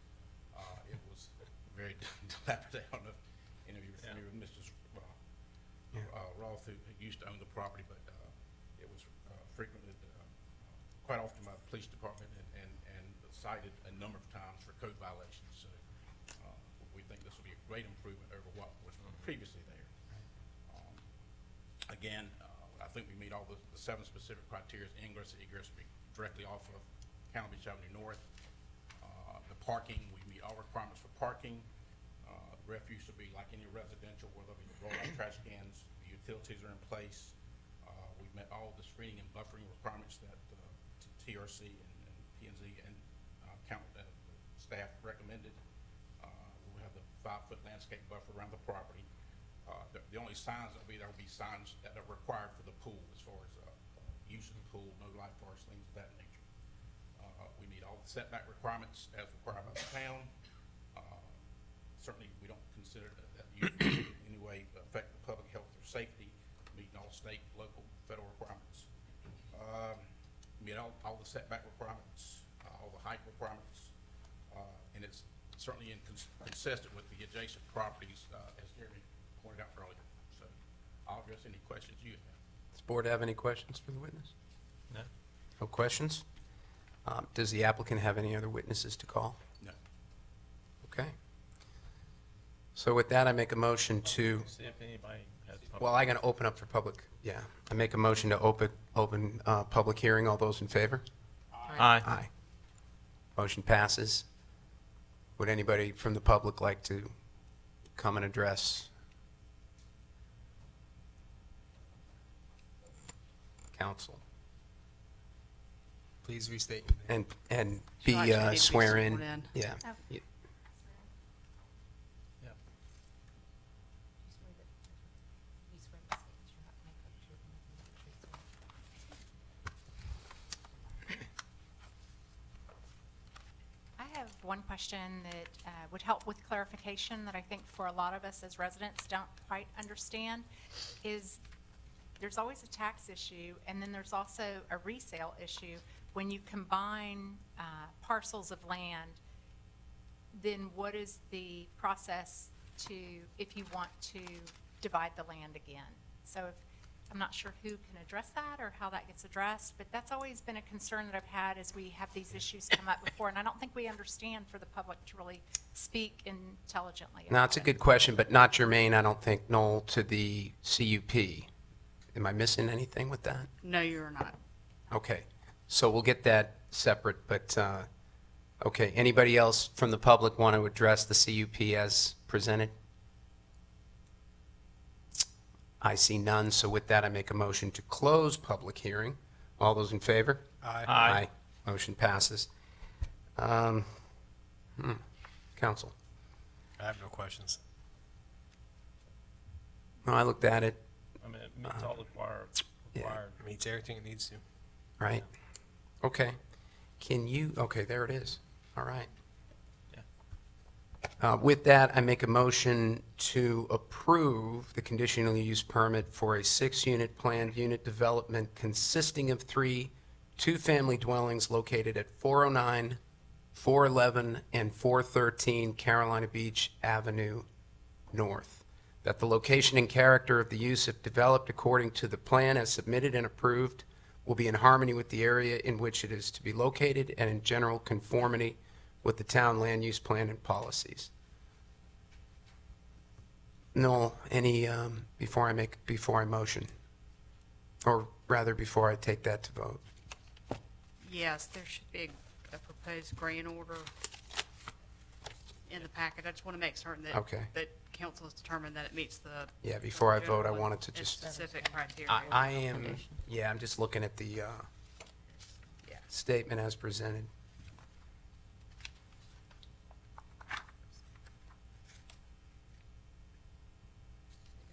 It was very dilapidated. I don't know if any of you are familiar with Mr. Roth, who used to own the property, but it was frequently, quite often by the police department and cited a number of times for code violations. So we think this will be a great improvement over what was previously there. Again, I think we meet all the 7 specific criteria. Ingress and egress will be directly off of Carolina Beach Avenue North. The parking, we meet all requirements for parking. Refuse will be like any residential, where there'll be roll-out trash cans. The utilities are in place. We've met all the screening and buffering requirements that TRC and P&Z and staff recommended. We'll have the 5-foot landscape buffer around the property. The only signs that'll be there will be signs that are required for the pool, as far as use of the pool, no lifeguards, things of that nature. We meet all the setback requirements as required by the town. Certainly, we don't consider that you in any way affect the public health or safety, meeting all state, local, federal requirements. Meet all the setback requirements, all the height requirements, and it's certainly consistent with the adjacent properties, as Jeremy pointed out earlier. So I'll address any questions you have. Does the board have any questions for the witness? No. No questions? Does the applicant have any other witnesses to call? No. Okay. So with that, I make a motion to, See if anybody has. well, I'm going to open up for public, yeah. I make a motion to open public hearing. All those in favor? Aye. Aye. Motion passes. Would anybody from the public like to come and address council? Please restate. And She'll actually be need to be swear in. sworn in. Yeah. Oh. Yeah. I have one question that would help with clarification that I think for a lot of us as residents don't quite understand is there's always a tax issue, and then there's also a resale issue. When you combine parcels of land, then what is the process to, if you want to divide the land again? So I'm not sure who can address that or how that gets addressed, but that's always been a concern that I've had as we have these issues come up before, and I don't think we understand for the public to really speak intelligently about No, it's a it. good question, but not germane, I don't think, Noel, to the CUP. Am I missing anything with that? No, you're not. Okay, so we'll get that separate, but, okay, anybody else from the public want to address the CUP as presented? I see none, so with that, I make a motion to close public hearing. All those in favor? Aye. Aye. Motion passes. Council? I have no questions. No, I looked at it, I mean, it meets all the required. Meets everything it needs to. right? Okay. Can you, okay, there it is. All right. With that, I make a motion to approve the conditional use permit for a 6-unit planned unit development consisting of 3 two-family dwellings located at 409, 411, and 413 Carolina Beach Avenue North. That the location and character of the use, if developed according to the plan as submitted and approved, will be in harmony with the area in which it is to be located and in general conformity with the town land use plan and policies. Noel, any, before I motion, or rather before I take that to vote? Yes, there should be a proposed grant order in the packet. I just want to make certain that, Okay. that council has determined that it meets the. Yeah, before I vote, I general wanted to and just, Specific criteria. I am, yeah, I'm just looking at the Yeah. statement as presented.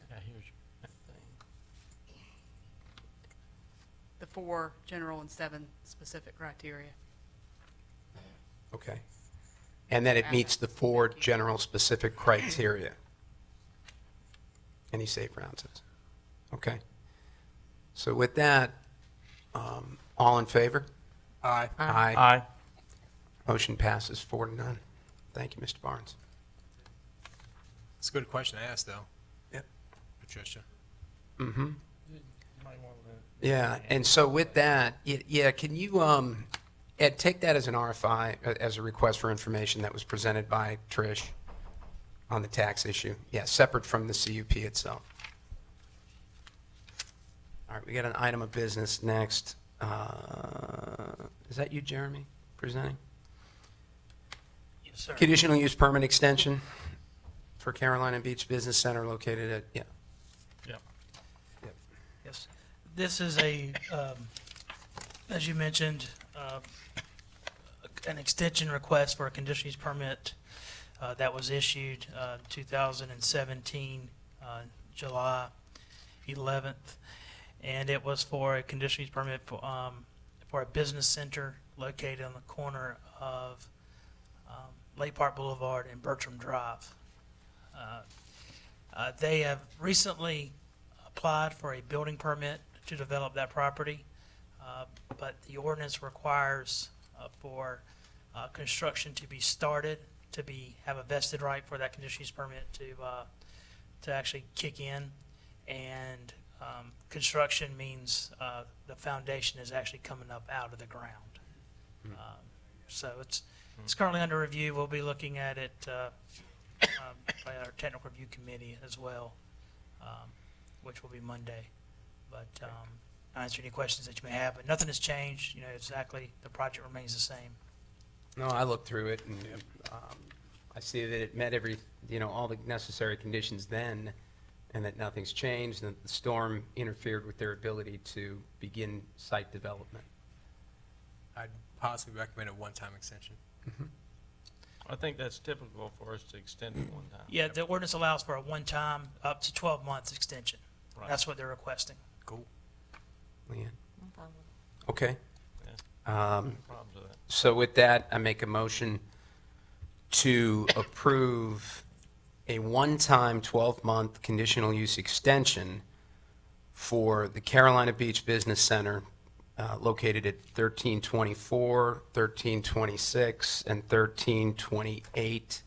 Yeah, here's your thing. The 4 general and 7 specific criteria. Okay. And that it meets the 4 general specific criteria. Any safe rounds? Okay. So with that, all in favor? Aye. Aye. Motion passes 4-0. Thank you, Mr. Barnes. It's a good question to ask, though. Yep. Patricia. Mm-hmm. Might want to- Yeah, and so with that, yeah, can you, Ed, take that as an RFI, as a request for information that was presented by Trish on the tax issue? Yeah, separate from the CUP itself. All right, we got an item of business next. Is that you, Jeremy, presenting? Yes, sir. Conditional use permit extension for Carolina Beach Business Center located at, yeah. Yep. Yes. This is a, as you mentioned, an extension request for a conditional use permit that was issued 2017, July 11th. And it was for a conditional use permit for a business center located on the corner of Lake Park Boulevard and Bertram Drive. They have recently applied for a building permit to develop that property, but the ordinance requires for construction to be started, have a vested right for that conditional use permit to actually kick in, and construction means the foundation is actually coming up out of the ground. So it's currently under review. We'll be looking at it by our technical review committee as well, which will be Monday. But I'll answer any questions that you may have, but nothing has changed. You know, exactly, the project remains the same. No, I looked through it, and I see that it met all the necessary conditions then, and that nothing's changed, and that the storm interfered with their ability to begin site development. I'd possibly recommend a one-time extension. I think that's typical for us to extend it one time. Yeah, the ordinance allows for a one-time up to 12 months extension. Right. That's what they're requesting. Cool. Leanne? Okay. No problems with that. So with that, I make a motion to approve a one-time 12-month conditional use extension for the Carolina Beach Business Center located at 1324, 1326, and 1328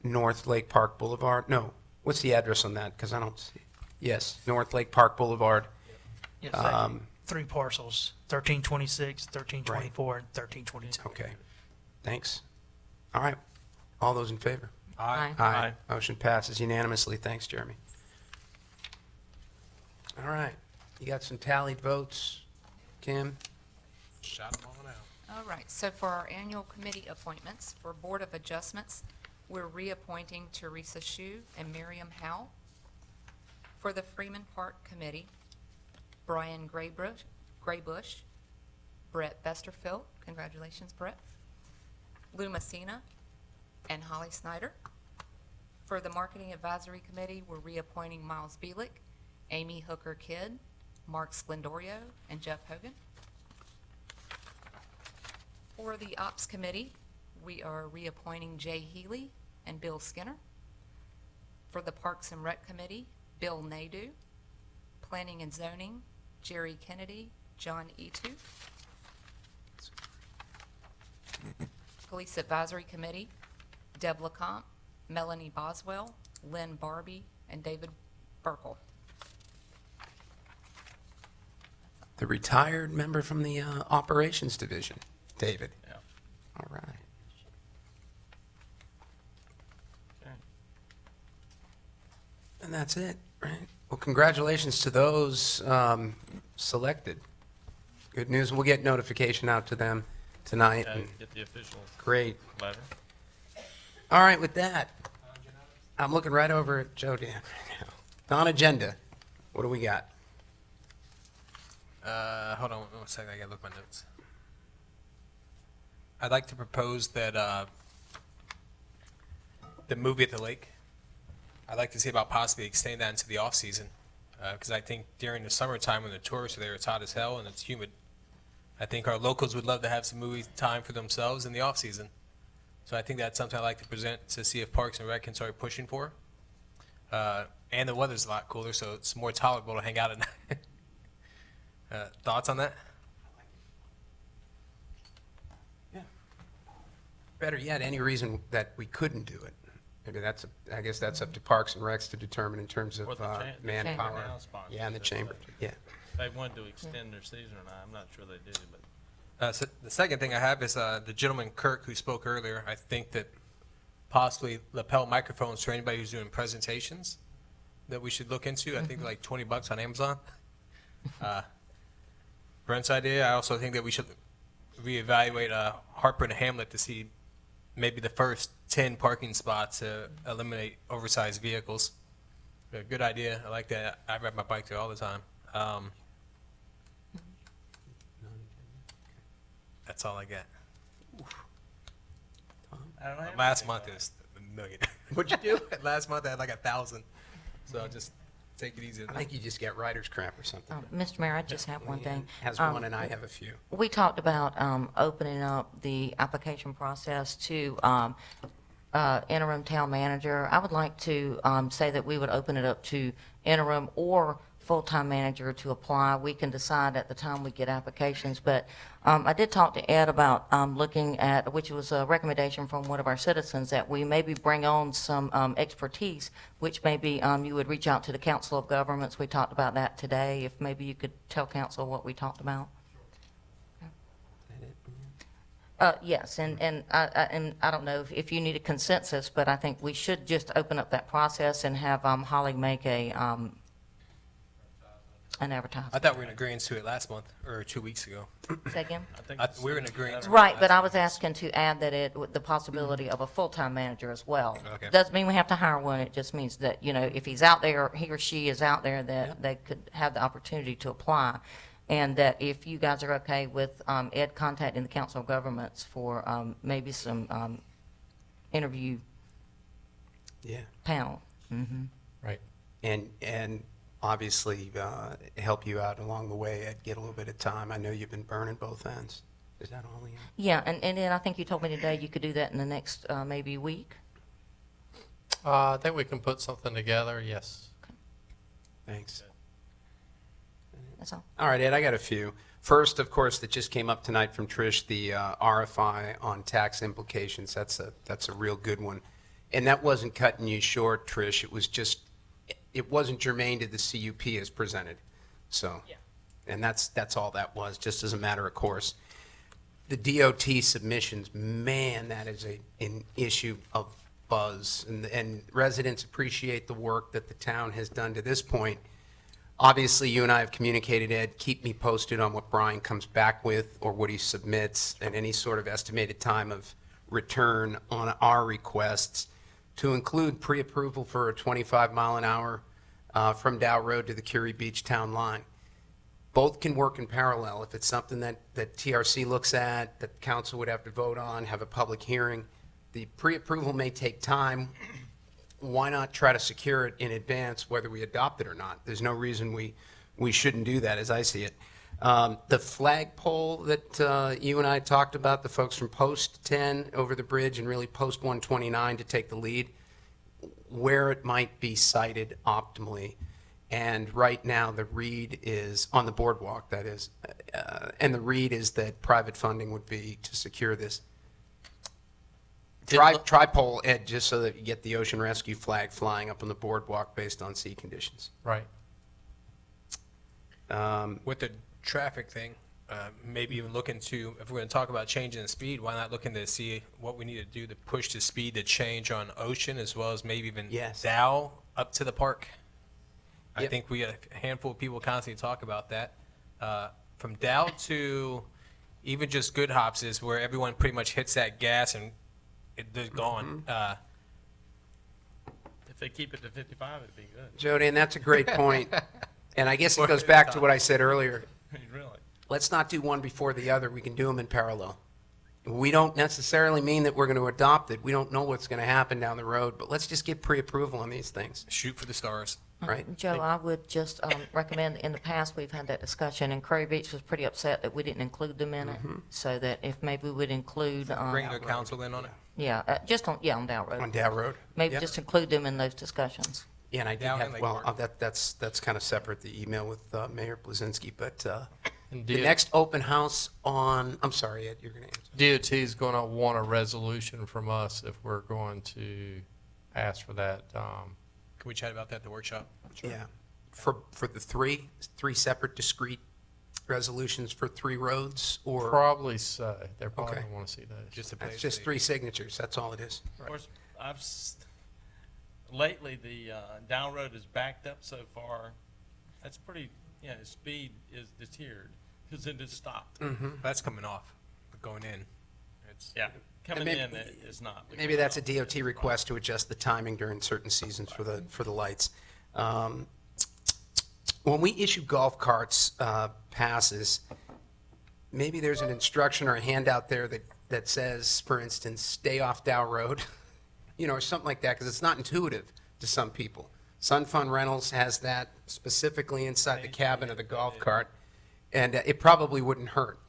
North Lake Park Boulevard. No, what's the address on that? Because I don't see. Yes, North Lake Park Boulevard. Yes, 3 parcels, 1326, 1324, and 1322. Okay, thanks. All right, all those in favor? Aye. Aye. Motion passes unanimously. Thanks, Jeremy. All right, you got some tallied votes, Kim? Shot them on out. All right, so for our annual committee appointments, for Board of Adjustments, we're reappointing Teresa Shu and Miriam Howe. For the Freeman Park Committee, Brian Graybush, Brett Besterfield, congratulations, Brett, Lou Messina, and Holly Snyder. For the Marketing Advisory Committee, we're reappointing Miles Bielik, Amy Hooker-Kidd, Mark Splendorio, and Jeff Hogan. For the Ops Committee, we are reappointing Jay Healy and Bill Skinner. For the Parks and Rec Committee, Bill Nadeau. Planning and Zoning, Jerry Kennedy, John Etu. Police Advisory Committee, Deb LeCompte, Melanie Boswell, Lynn Barbie, and David Burkle. The retired member from the Operations Division, David. Yeah. All right. And that's it, right? Well, congratulations to those selected. Good news. We'll get notification out to them tonight. and Get the official Great. letter. All right, with that, I'm looking right over at Joe Dan right now. Non-agenda. What do we got? Hold on one second, I gotta look at my notes. I'd like to propose that, the movie at the lake, I'd like to see about possibly extending that into the off-season. Because I think during the summertime when the tourists are there, it's hot as hell and it's humid. I think our locals would love to have some movie time for themselves in the off-season. So I think that's something I'd like to present to see if Parks and Rec can start pushing for. And the weather's a lot cooler, so it's more tolerable to hang out at night. Thoughts on that? Better yet, any reason that we couldn't do it? Maybe I guess that's up to Parks and Recs to determine in terms of Or the manpower. now sponsors Yeah, and the it, chamber, so yeah. If they wanted to extend their season or not, I'm not sure they do, but. So the second thing I have is the gentleman Kirk who spoke earlier. I think that possibly lapel microphones for anybody who's doing presentations that we should look into. I think they're like $20 on Amazon. Brent's idea. I also think that we should reevaluate Harper and Hamlet to see maybe the first 10 parking spots to eliminate oversized vehicles. A good idea. I like that. I ride my bike there all the time. That's all I got. Last month it was a million. What'd you do? Last month I had like 1,000. So I'll just take it easy. I think you just get writer's cramp or something. Mr. Mayor, I just have one thing. Has one and I have a few. We talked about opening up the application process to interim town manager. I would like to say that we would open it up to interim or full-time manager to apply. We can decide at the time we get applications, but I did talk to Ed about looking at, which was a recommendation from one of our citizens, that we maybe bring on some expertise, which maybe you would reach out to the Council of Governments. We talked about that today. If maybe you could tell council what we talked about. Yes, and I don't know if you need a consensus, but I think we should just open up that process and have Holly make an advertisement. I thought we were in agreement to it last month or 2 weeks ago. Say again? We were in agreement. Right, but I was asking to add that the possibility of a full-time manager as well. Okay. Doesn't mean we have to hire one, it just means that, if he's out there, he or she is out there, that they could have the opportunity to apply. And that if you guys are okay with Ed contacting the Council of Governments for maybe some interview panel. Mm-hmm. Right. And obviously help you out along the way, Ed, get a little bit of time. I know you've been burning both ends. Is that all, Leanne? Yeah, and then I think you told me today you could do that in the next maybe week. I think we can put something together, yes. Thanks. That's all. All right, Ed, I got a few. First, of course, that just came up tonight from Trish, the RFI on tax implications. That's a real good one. And that wasn't cutting you short, Trish. It wasn't germane to the CUP as presented. So, and that's all that was, just as a matter of course. The DOT submissions, man, that is an issue of buzz. And residents appreciate the work that the town has done to this point. Obviously, you and I have communicated, Ed, keep me posted on what Brian comes back with or what he submits and any sort of estimated time of return on our requests to include pre-approval for a 25 mile an hour from Dow Road to the Carry Beach town line. Both can work in parallel. If it's something that TRC looks at, that council would have to vote on, have a public hearing, the pre-approval may take time. Why not try to secure it in advance, whether we adopt it or not? There's no reason we shouldn't do that, as I see it. The flagpole that you and I talked about, the folks from Post 10 over the bridge and really Post 129 to take the lead, where it might be sited optimally. And right now, the read is, on the boardwalk, that is, and the read is that private funding would be to secure this. Tripole, Ed, just so that you get the ocean rescue flag flying up on the boardwalk based on sea conditions. Right. With the traffic thing, maybe even look into, if we're going to talk about changing the speed, why not look into see what we need to do to push the speed to change on Ocean as well as maybe even Dow up to the park. I Yep. think we had a handful of people constantly talk about that. From Dow to even just Good Hops is where everyone pretty much hits that gas and they're gone. If they keep it to 55, it'd be good. Jody, and that's a great point. And I guess it goes back to what I said earlier. Really? Let's not do one before the other. We can do them in parallel. We don't necessarily mean that we're going to adopt it. We don't know what's going to happen down the road, but let's just get pre-approval on these things. Shoot for the stars. Right. Joe, I would just recommend, in the past, we've had that discussion, and Curry Beach was pretty upset that we didn't include them in it, so that if maybe we would include, Bring their counsel in on it. just on Dow Road. On Dow Road. Maybe Yep. just include them in those discussions. Yeah, and I did Down have, in Lake well, Park. that's kind of separate, the email with Mayor Blazinski, but And the next open house on, I'm sorry, Ed, you're going to answer. DOT is going to want a resolution from us if we're going to ask for that. Can we chat about that at the workshop? Yeah. For the three separate discrete resolutions for 3 roads, or? Probably so. They're probably Okay. going to want to see those. Just to That's place just the- 3 signatures, that's all it is. Of course, lately, the Down Road is backed up so far. That's pretty, speed is deterred because it just stopped. That's coming off, but going in. It's Yeah, coming maybe- in, it's not. Maybe that's a DOT request to adjust the timing during certain seasons for the lights. When we issue golf carts passes, maybe there's an instruction or a handout there that says, for instance, stay off Dow Road, or something like that, because it's not intuitive to some people. Sun Fun Rentals has that specifically inside the cabin of the golf cart, and it probably wouldn't hurt,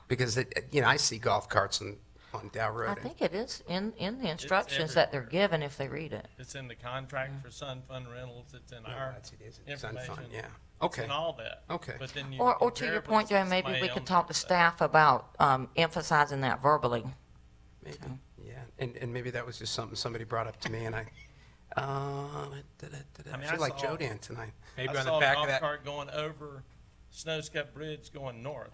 because I see golf carts on Dow Road. I think it is in the instructions that they're given if they read it. It's in the contract for Sun Fun Rentals, it's in our Sun information. Fun, yeah. It's Okay. in all that. Okay. But then you Or to your invariably point, Joe, see maybe somebody we on could the talk to side. staff about emphasizing that verbally. Maybe, yeah, and maybe that was just something somebody brought up to me, and I feel like saw- Joe Dan tonight. Maybe I on saw the a back of golf that. cart going over Snowscap Bridge going north.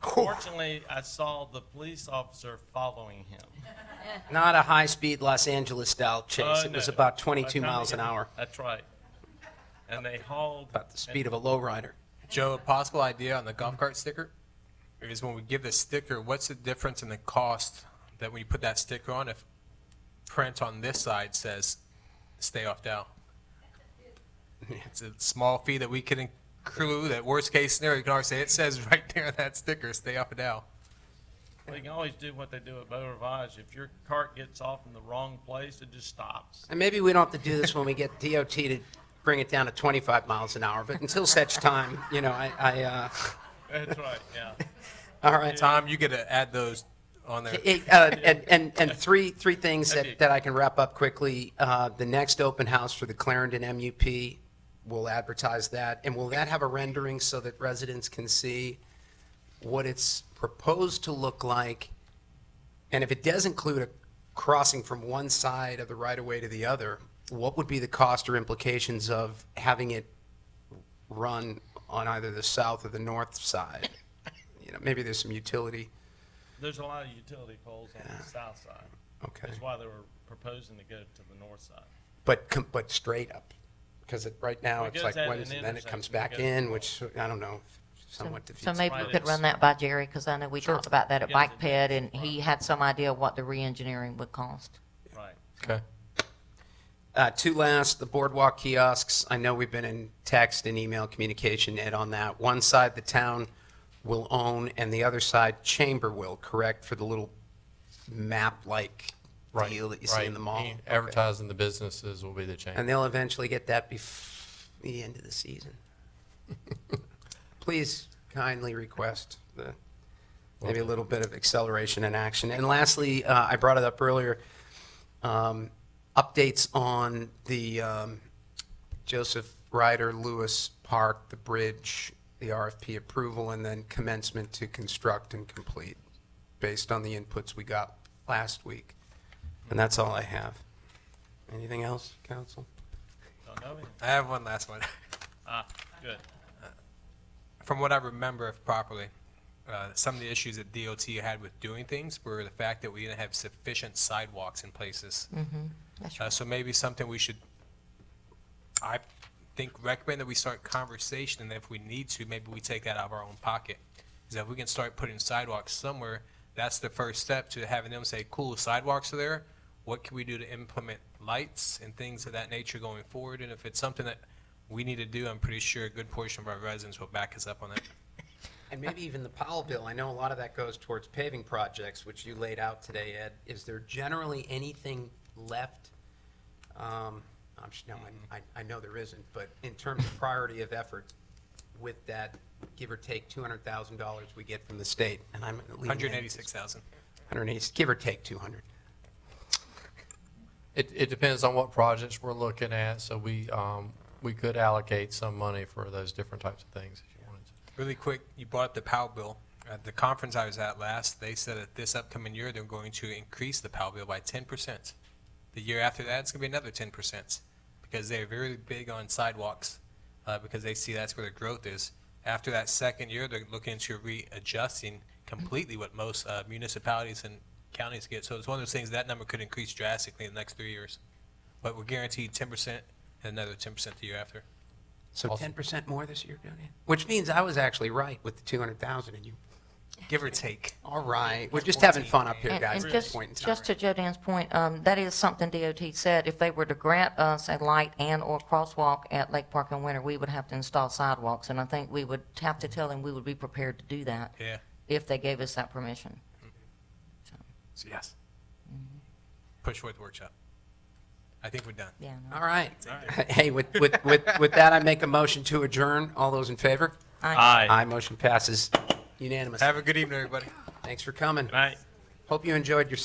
Fortunately, I saw the police officer following him. Not a high-speed Los Angeles style chase. It was No. about By 22 the time miles they an hit- hour, That's right. And they hauled. about the speed of a lowrider. Joe, a possible idea on the golf cart sticker is when we give the sticker, what's the difference in the cost that when you put that sticker on, if print on this side says, stay off Dow? It's a small fee that we can accrue, that worst case scenario, you can always say, it says right there on that sticker, stay off of Dow. Well, you can always do what they do at Beau Rivage. If your cart gets off in the wrong place, it just stops. And maybe we don't have to do this when we get DOT to bring it down to 25 miles an hour, but until such time, That's right, yeah. all right. Tom, you get to add those on there. And three things that I can wrap up quickly. The next open house for the Clarendon MUP, we'll advertise that. And will that have a rendering so that residents can see what it's proposed to look like? And if it does include a crossing from one side of the right-of-way to the other, what would be the cost or implications of having it run on either the south or the north side? Maybe there's some utility. There's a lot of utility poles on the south side. Okay. That's why they were proposing to go to the north side. But straight up, because right now Well, it it's goes like at Wednesday, an then it comes intersection, back it goes in, which I don't know, somewhat defeats. So maybe we Right, could run it's- that by Jerry, because I know we talked about that at Yes, Bike it Ped, is. and he had some idea what the re-engineering would cost. Right. Okay. Two last, the boardwalk kiosks. I know we've been in text and email communication, Ed, on that. One side the town will own, and the other side Chamber will, correct, for the little map-like Right. deal that you see in the mall? Okay. Advertising the businesses will be the change. And they'll eventually get that the end of the season. Please kindly request maybe a little bit of acceleration and action. And lastly, I brought it up earlier, updates on the Joseph Ryder Lewis Park, the bridge, the RFP approval, and then commencement to construct and complete, based on the inputs we got last week. And that's all I have. Anything else, council? Don't know anything. I have one last one. Good. From what I remember properly, some of the issues that DOT had with doing things were the fact that we didn't have sufficient sidewalks in places. That's right. So maybe something we should, I think, recommend that we start conversation, and if we need to, maybe we take that out of our own pocket. Is that if we can start putting sidewalks somewhere, that's the first step to having them say, cool, sidewalks are there. What can we do to implement lights and things of that nature going forward? And if it's something that we need to do, I'm pretty sure a good portion of our residents will back us up on that. And maybe even the Powell bill, I know a lot of that goes towards paving projects, which you laid out today, Ed. Is there generally anything left? I know there isn't, but in terms of priority of effort, with that give or take $200,000 we get from the state, and I'm leaning 186,000. 180, give or take 200. It depends on what projects we're looking at, so we could allocate some money for those different types of things if you wanted to. Really quick, you brought up the Powell bill. At the conference I was at last, they said that this upcoming year, they're going to increase the Powell bill by 10%. The year after that, it's going to be another 10%, because they're very big on sidewalks, because they see that's where the growth is. After that second year, they're looking into readjusting completely what most municipalities and counties get. So it's one of those things, that number could increase drastically in the next 3 years. But we're guaranteed 10% and another 10% the year after. So 10% more this year, Joanne? Which means I was actually right with the 200,000 and you. Give or take. All right, we're just having fun up here, And- guys, and at just, this point in time. just to Joe Dan's point, that is something DOT said, if they were to grant us a light and/or crosswalk at Lake Park in winter, we would have to install sidewalks, and I think we would have to tell them we would be prepared to do that Yeah. if they gave us that permission. So yes. Push for the workshop. I think we're done. Yeah. All right. Hey, with that, I make a motion to adjourn. All those in favor? Aye. Aye, motion passes unanimously. Have a good evening, everybody. Thanks for coming. Right. Hope you enjoyed yourself.